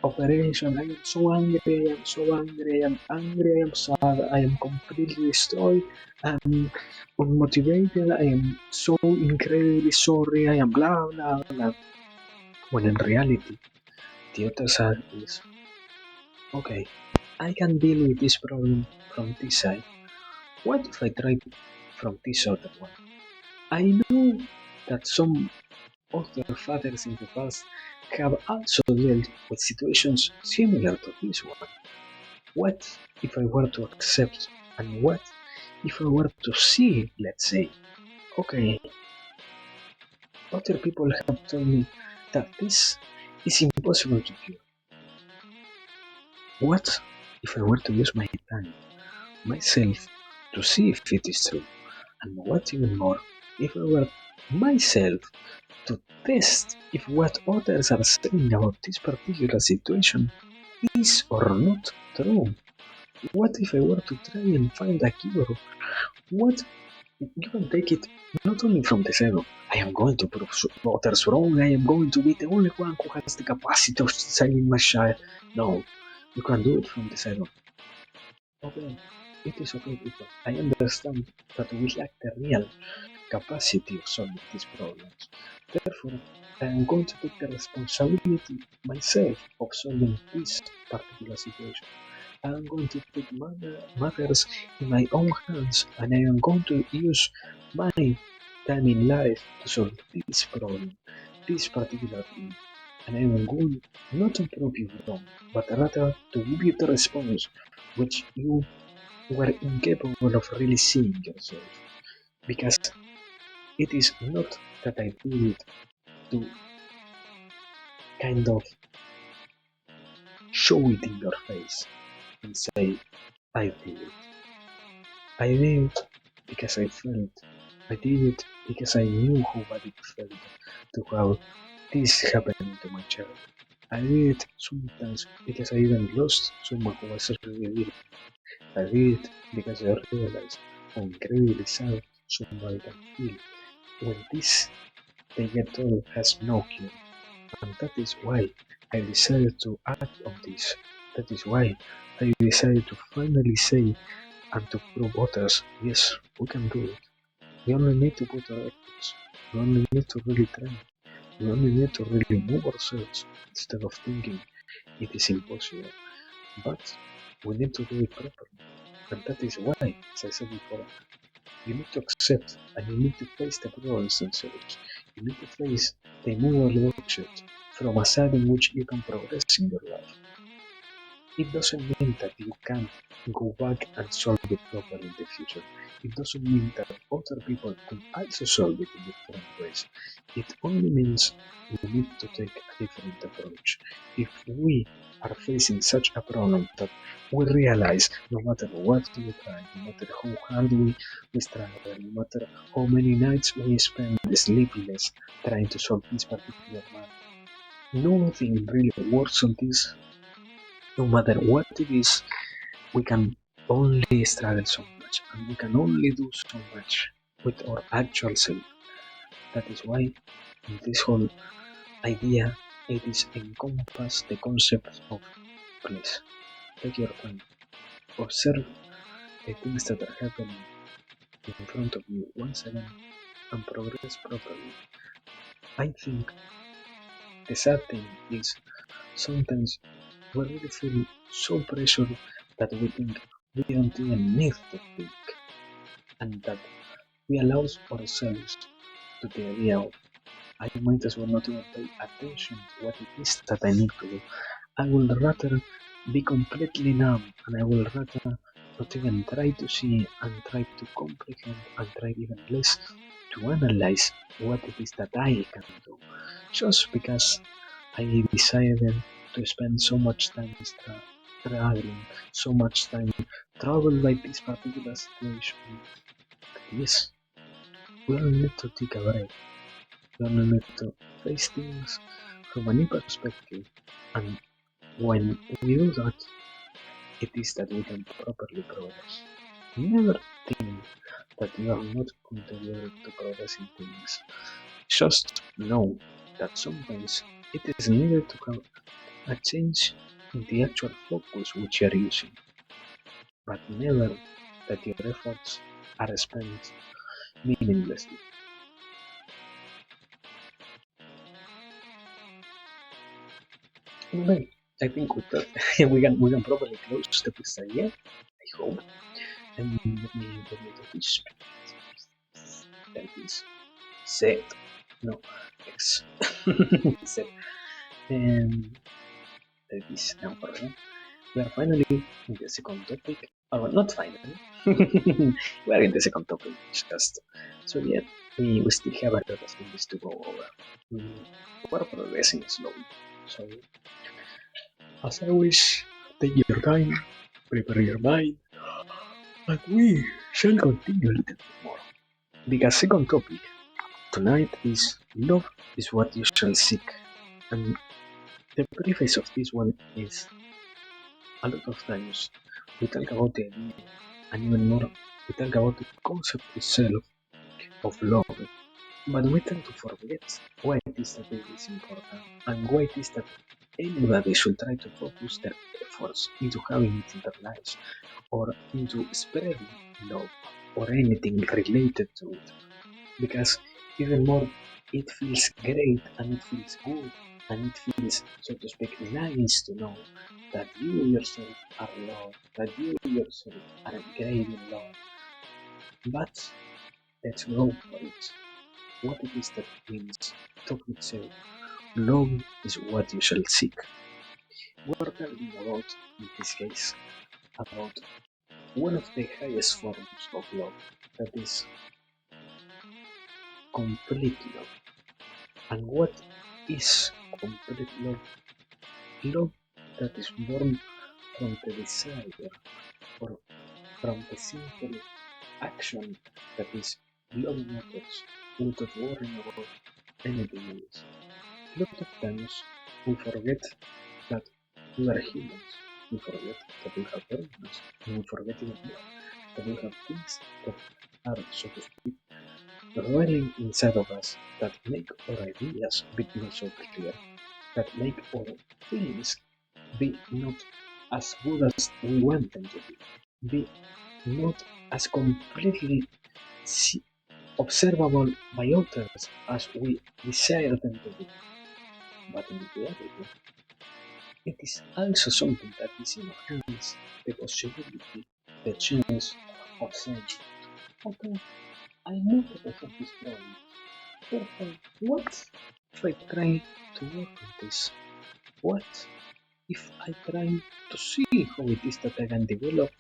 operation. I am so angry, I am so angry, I am angry, I am sad, I am completely destroyed, I am unmotivated, I am so incredibly sorry, I am blah blah blah. When in reality, the other side is, okay, I can deal with this problem from this side. What if I try from this other one? I know that some other fathers in the past have also dealt with situations similar to this one. What if I were to accept, and what if I were to see, let's say, okay, other people have told me that this is impossible to cure. What if I were to use my time, myself, to see if it is true? And what even more, if I were myself to test if what others are saying about this particular situation is or not true? What if I were to try and find a cure? What you can take it not only from the side of I am going to prove others wrong, I am going to be the only one who has the capacity of saving my child. No, you can do it from the side of okay, it is okay, people. I understand that we lack the real capacity of solving these problems. Therefore, I am going to take the responsibility myself of solving this particular situation. I am going to take matters in my own hands, and I am going to use my time in life to solve this problem, this particular thing. And I am going not to prove you wrong, but rather to give you the response which you were incapable of really seeing yourself. Because it is not that I do it to kind of show it in your face and say, I did it. I did it because I felt. I did it because I knew how bad it felt to have this happen to my child. I did it sometimes because I even lost someone who was really dear. I did it because I realized how incredibly sad somebody can feel when this they get told has no cure. And that is why I decided to act on this. That is why I decided to finally say and to prove others, yes, we can do it. We only need to put our efforts. We only need to really try. We only need to really move ourselves instead of thinking it is impossible. But we need to do it properly. And that is why, as I said before, you need to accept and you need to face the problems themselves. You need to face the immovable object from a side in which you can progress in your life. It doesn't mean that you can't go back and solve it properly in the future. It doesn't mean that other people can also solve it in different ways. It only means we need to take a different approach. If we are facing such a problem that we realize no matter what we try, no matter how hard we struggle, no matter how many nights we spend sleepless trying to solve this particular matter, nothing really works on this. No matter what it is, we can only struggle so much and we can only do so much with our actual self. That is why in this whole idea it is encompass the concept of please take your time, observe the things that are happening in front of you once again and progress properly. I think the sad thing is sometimes we really feel so pressured that we think we don't even need to think and that we allow ourselves to the idea of I might as well not even pay attention to what it is that I need to do. I would rather be completely numb and I will rather not even try to see and try to comprehend and try even less to analyze what it is that I can do. Just because I decided to spend so much time traveling, so much time travel by this particular situation. Yes, we all need to take a break. We all need to face things from a new perspective. And when we do that, it is that we can properly progress. Never think that you are not going to be able to progress in things. Just know that sometimes it is needed to have a change in the actual focus which you are using, but never that your efforts are spent meaninglessly. Anyway, I think with that we can probably close the pizzeria. I hope. And let me do this. That is set. No, yes. Set. And that is now for now. We are finally in the second topic. Or not finally. We are in the second topic. Just so yeah, we still have a lot of things to go over. We are progressing slowly. So as always, take your time, prepare your mind, and we shall continue a little bit more. Because second topic tonight is love is what you shall seek. And the preface of this one is a lot of times we talk about the idea and even more we talk about the concept itself of love. But we tend to forget why it is that it is important and why it is that anybody should try to focus their efforts into having it in their lives or into spreading love or anything related to it. Because even more it feels great and it feels good and it feels, so to speak, nice to know that you yourself are loved, that you yourself are great in love. But let's go for it. What it is that means talk itself. Love is what you shall seek. We're talking about, in this case, about one of the highest forms of love, that is complete love. And what is complete love? Love that is born from the desire or from the simple action that is loving others without worrying about anything else. A lot of times we forget that we are humans. We forget that we have problems, and we forget even more that we have things that are, so to speak, roiling inside of us that make our ideas be not so clear, that make our feelings be not as good as we want them to be not as completely observable by others as we desire them to be. But in reality, it is also something that is in our hands, the possibility, the chance of saying, okay, I know that I have this problem. Therefore, what if I try to work on this? What if I try to see how it is that I can develop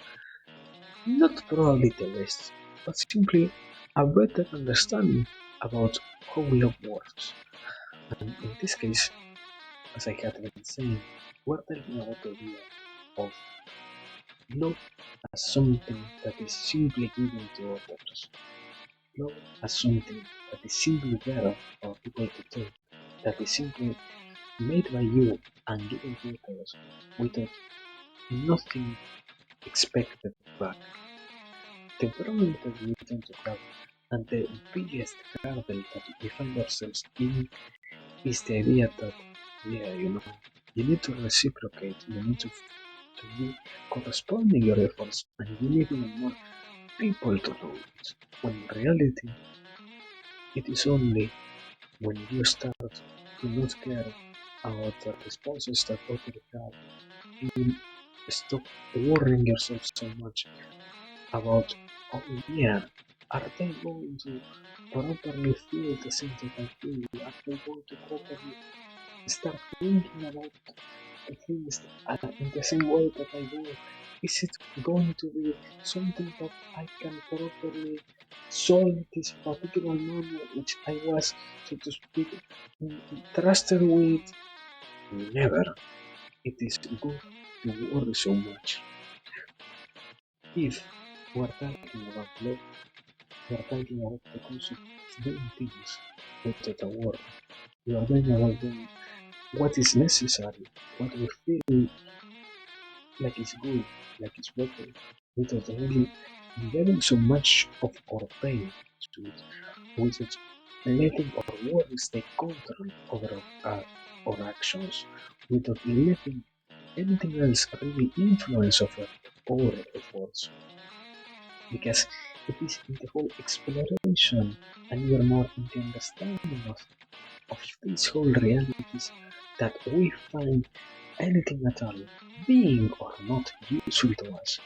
not probably the best, but simply a better understanding about how love works? And in this case, as I had been saying, we're talking about the idea of love as something that is simply given to others. Love as something that is simply there for people to take, that is simply made by you and given to others without nothing expected back. The problem that we tend to have and the biggest hurdle that we find ourselves in is the idea that, yeah, you need to reciprocate, you need to be corresponding your efforts, and you need even more people to know it. When in reality, it is only when you start to not care about the responses that others have, you stop worrying yourself so much about, oh yeah, are they going to properly feel the same that I feel? Are they going to properly start thinking about the things in the same way that I do? Is it going to be something that I can properly solve this particular manner which I was, so to speak, trusted with? Never. It is good to worry so much. If we're talking about love, we're talking about the concept of doing things without a word. We are talking about doing what is necessary, what we feel like is good, like it's better, without really giving so much of our pain to it, without letting our words take control over our actions, without letting anything else really influence over our efforts. Because it is in the whole exploration and we are more in the understanding of these whole realities that we find anything at all, being or not useful to us.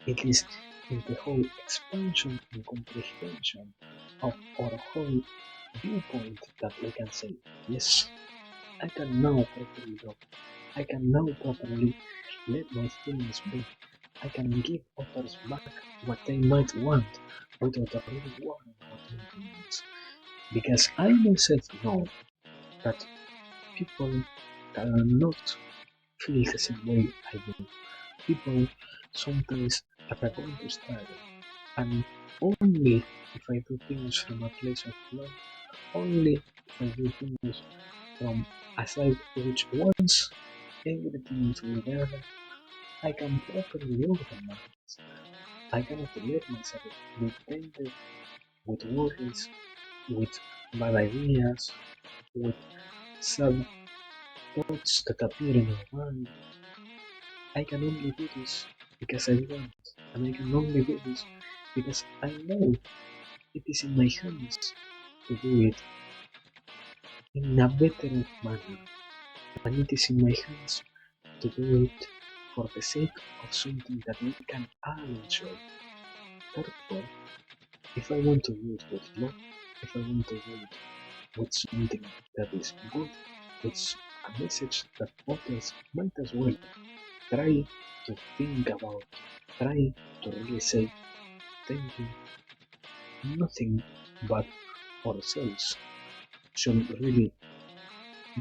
It is in the whole expansion and comprehension of our whole viewpoint that we can say, yes, I can now properly love. I can now properly let my feelings be. I can give others back what they might want without really worrying about anything else. Because I myself know that people cannot feel the same way I do. People sometimes are going to struggle, and only if I do things from a place of love, only if I do things from a side which wants everything to be there, I can properly love them. I cannot let myself be tainted with worries, with bad ideas, with sad thoughts that appear in our mind. I can only do this because I want, and I can only do this because I know it is in my hands to do it in a better manner, and it is in my hands to do it for the sake of something that we can all enjoy. Therefore, if I want to do it with love, if I want to do it with something that is good, with a message that others might as well try to think about, try to really say, thank you, nothing but ourselves should really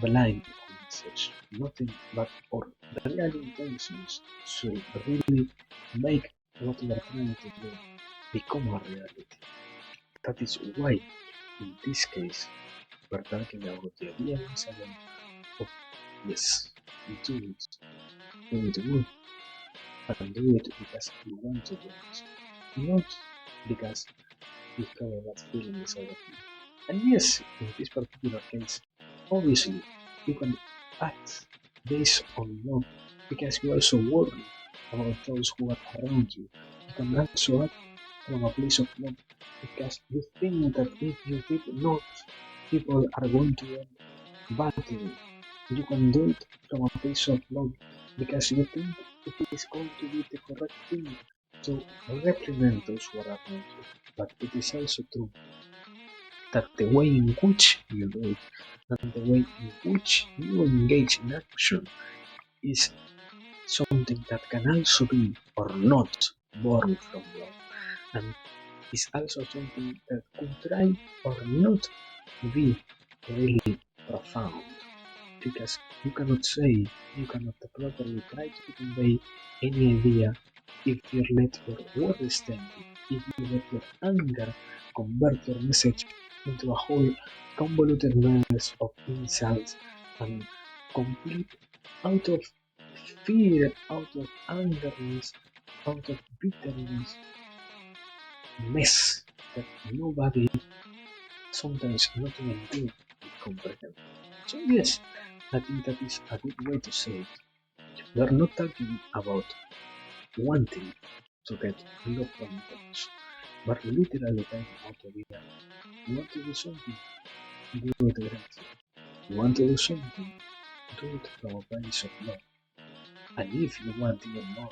rely on. message, nothing but our real intentions should really make what we are trying to do become a reality. That is why, in this case, we're talking about the idea once again of yes, do it, do it good, and do it because you want to do it, not because you have a bad feeling inside of you. And yes, in this particular case, obviously, you can act based on love because you also worry about those who are around you. You can also act from a place of love because you think that if you did not, people are going to end badly. You can do it from a place of love because you think it is going to be the correct thing to reprimand those who are around you. But it is also true that the way in which you do it and the way in which you engage in action is something that can also be or not born from love, and is also something that could try or not be really profound, because you cannot say, you cannot properly try to convey any idea if you let your words stand it, if you let your anger convert your message into a whole convoluted mess of insults and complete out of fear, out of angerness, out of bitterness, mess that nobody, sometimes not even you, would comprehend. So yes, I think that is a good way to say it. We are not talking about wanting to get love from others, but literally talking about the idea. You want to do something, do it directly. You want to do something, do it from a place of love. And if you want even more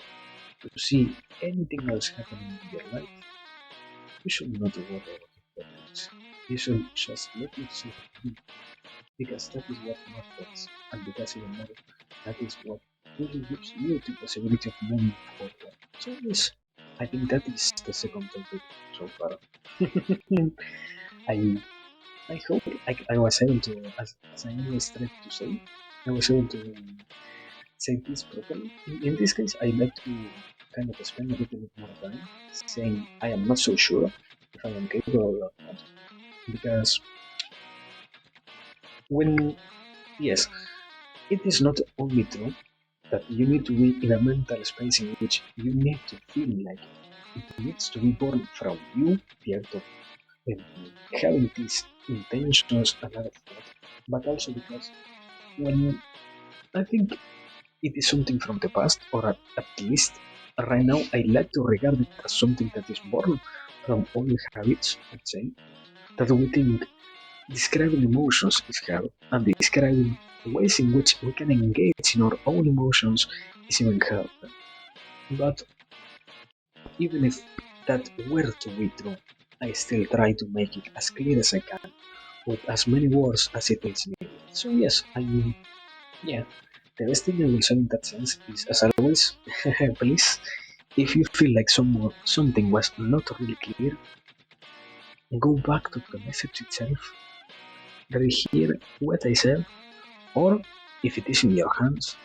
to see anything else happening in your life, you should not worry about the things. You should just let yourself be, because that is what matters, and because even more, that is what really gives you the possibility of moving forward. So yes, I think that is the second topic so far. I I hope I was able to, as I always try to say, I was able to say this properly. In this case, I like to kind of spend a little bit more time saying I am not so sure if I am capable or not, because when yes, it is not only true that you need to be in a mental space in which you need to feel like it needs to be born from you, the act of um, having these intentions and all of that, but also because when I think it is something from the past, or at least right now, I like to regard it as something that is born from old habits, let's say, that we think describing emotions is hard, and describing ways in which we can engage in our own emotions is even harder. But even if that were to be true, I still try to make it as clear as I can, with as many words as it is needed. So yes, I mean, yeah, the best thing I will say in that sense is, as always, please, if you feel like something was not really clear, go back to the message itself, rehear what I said, or if it is in your hands,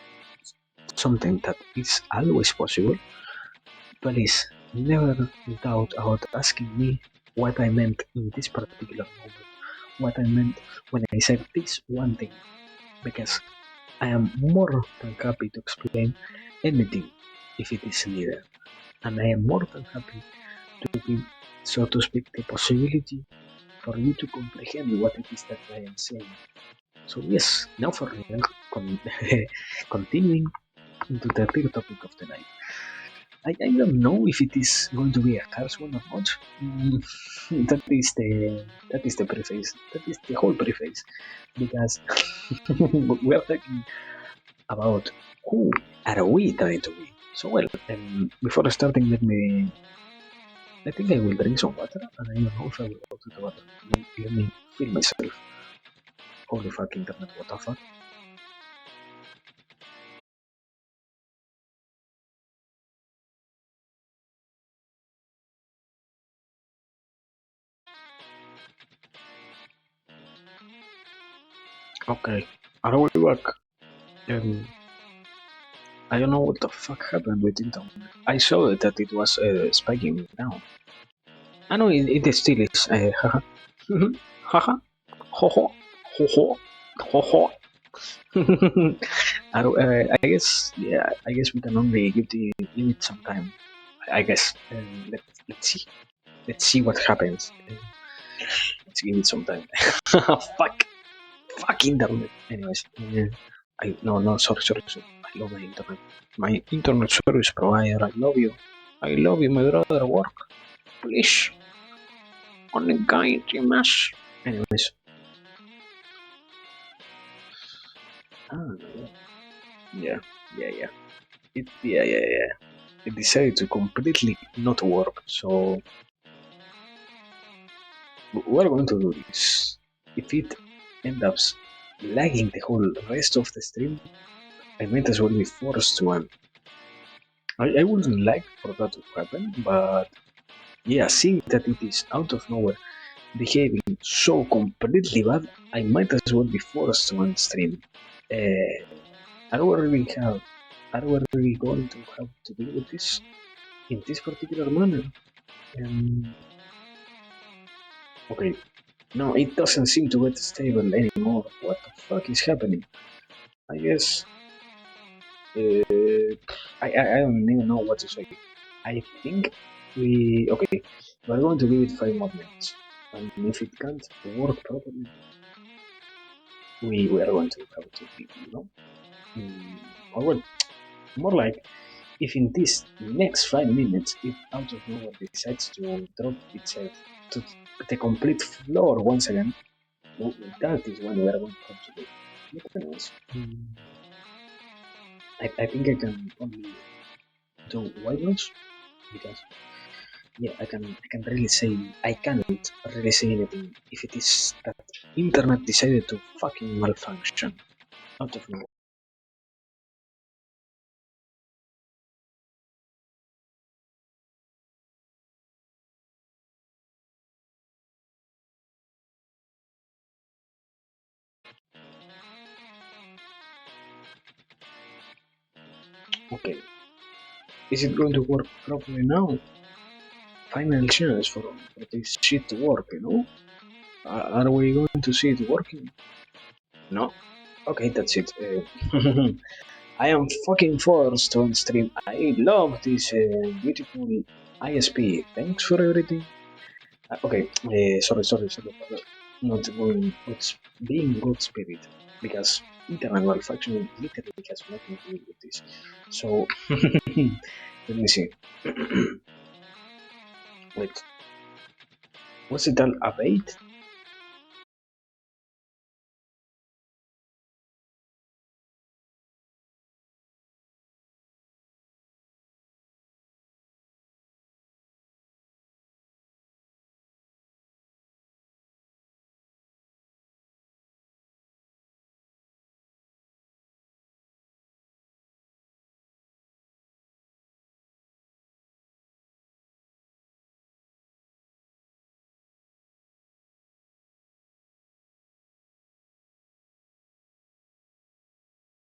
something that is always possible, please never doubt about asking me what I meant in this particular moment, what I meant when I said this one thing, because I am more than happy to explain anything if it is needed, and I am more than happy to give, so to speak, the possibility for you to comprehend what it is that I am saying. So yes, now for real, continuing into the third topic of the night. I don't know if it is going to be a harsh one or not. That is the preface. That is the whole preface, because we are talking about who are we trying to be. So well, before starting, I think I will drink some water, and I don't know if I will go to the water. Let me feel myself. Holy fuck, internet, what the fuck? Okay, are we back? Um, I don't know what the fuck happened with internet. I saw it that it was spiking down. I know it still is. Haha. Haha. Ho ho. Ho ho. Ho ho. I guess, yeah, I guess we can only give it some time. I guess. Let's see. Let's see what happens. Let's give it some time. Fuck. Fuck internet. Anyways, no, sorry. I love my internet. My internet service provider. I love you. I love you, my brother. Work, please. Only guy, Mash. Anyways, ah, yeah, yeah. Yeah. It decided to completely not work. So we're going to do this. If it ends up lagging the whole rest of the stream, I might as well be forced to end. I wouldn't like for that to happen, but yeah, seeing that it is out of nowhere behaving so completely bad, I might as well be forced to end stream. Uh, are we really have? Are we really going to have to deal with this in this particular manner? Um, okay, no, it doesn't seem to get stable anymore. What the fuck is happening? I guess I don't even know what to say. I think we're going to give it 5 more minutes, and if it can't work properly, we are going to have to leave, or well, more like if in these next 5 minutes, if out of nowhere decides to drop itself to the complete floor once again, that is when we are going to have to do. But anyways, I think I can only do white noise because yeah, I can really say I can't really say anything if it is that internet decided to fucking malfunction out of nowhere. Okay, is it going to work properly now? Final chance for this shit to work, Are we going to see it working? No? Okay, that's it. I am fucking forced to stream. I love this beautiful ISP. Thanks for everything. Okay, sorry for not going being good spirit because internet malfunction literally has nothing to do with this. So let me see. Wait, was it an abate?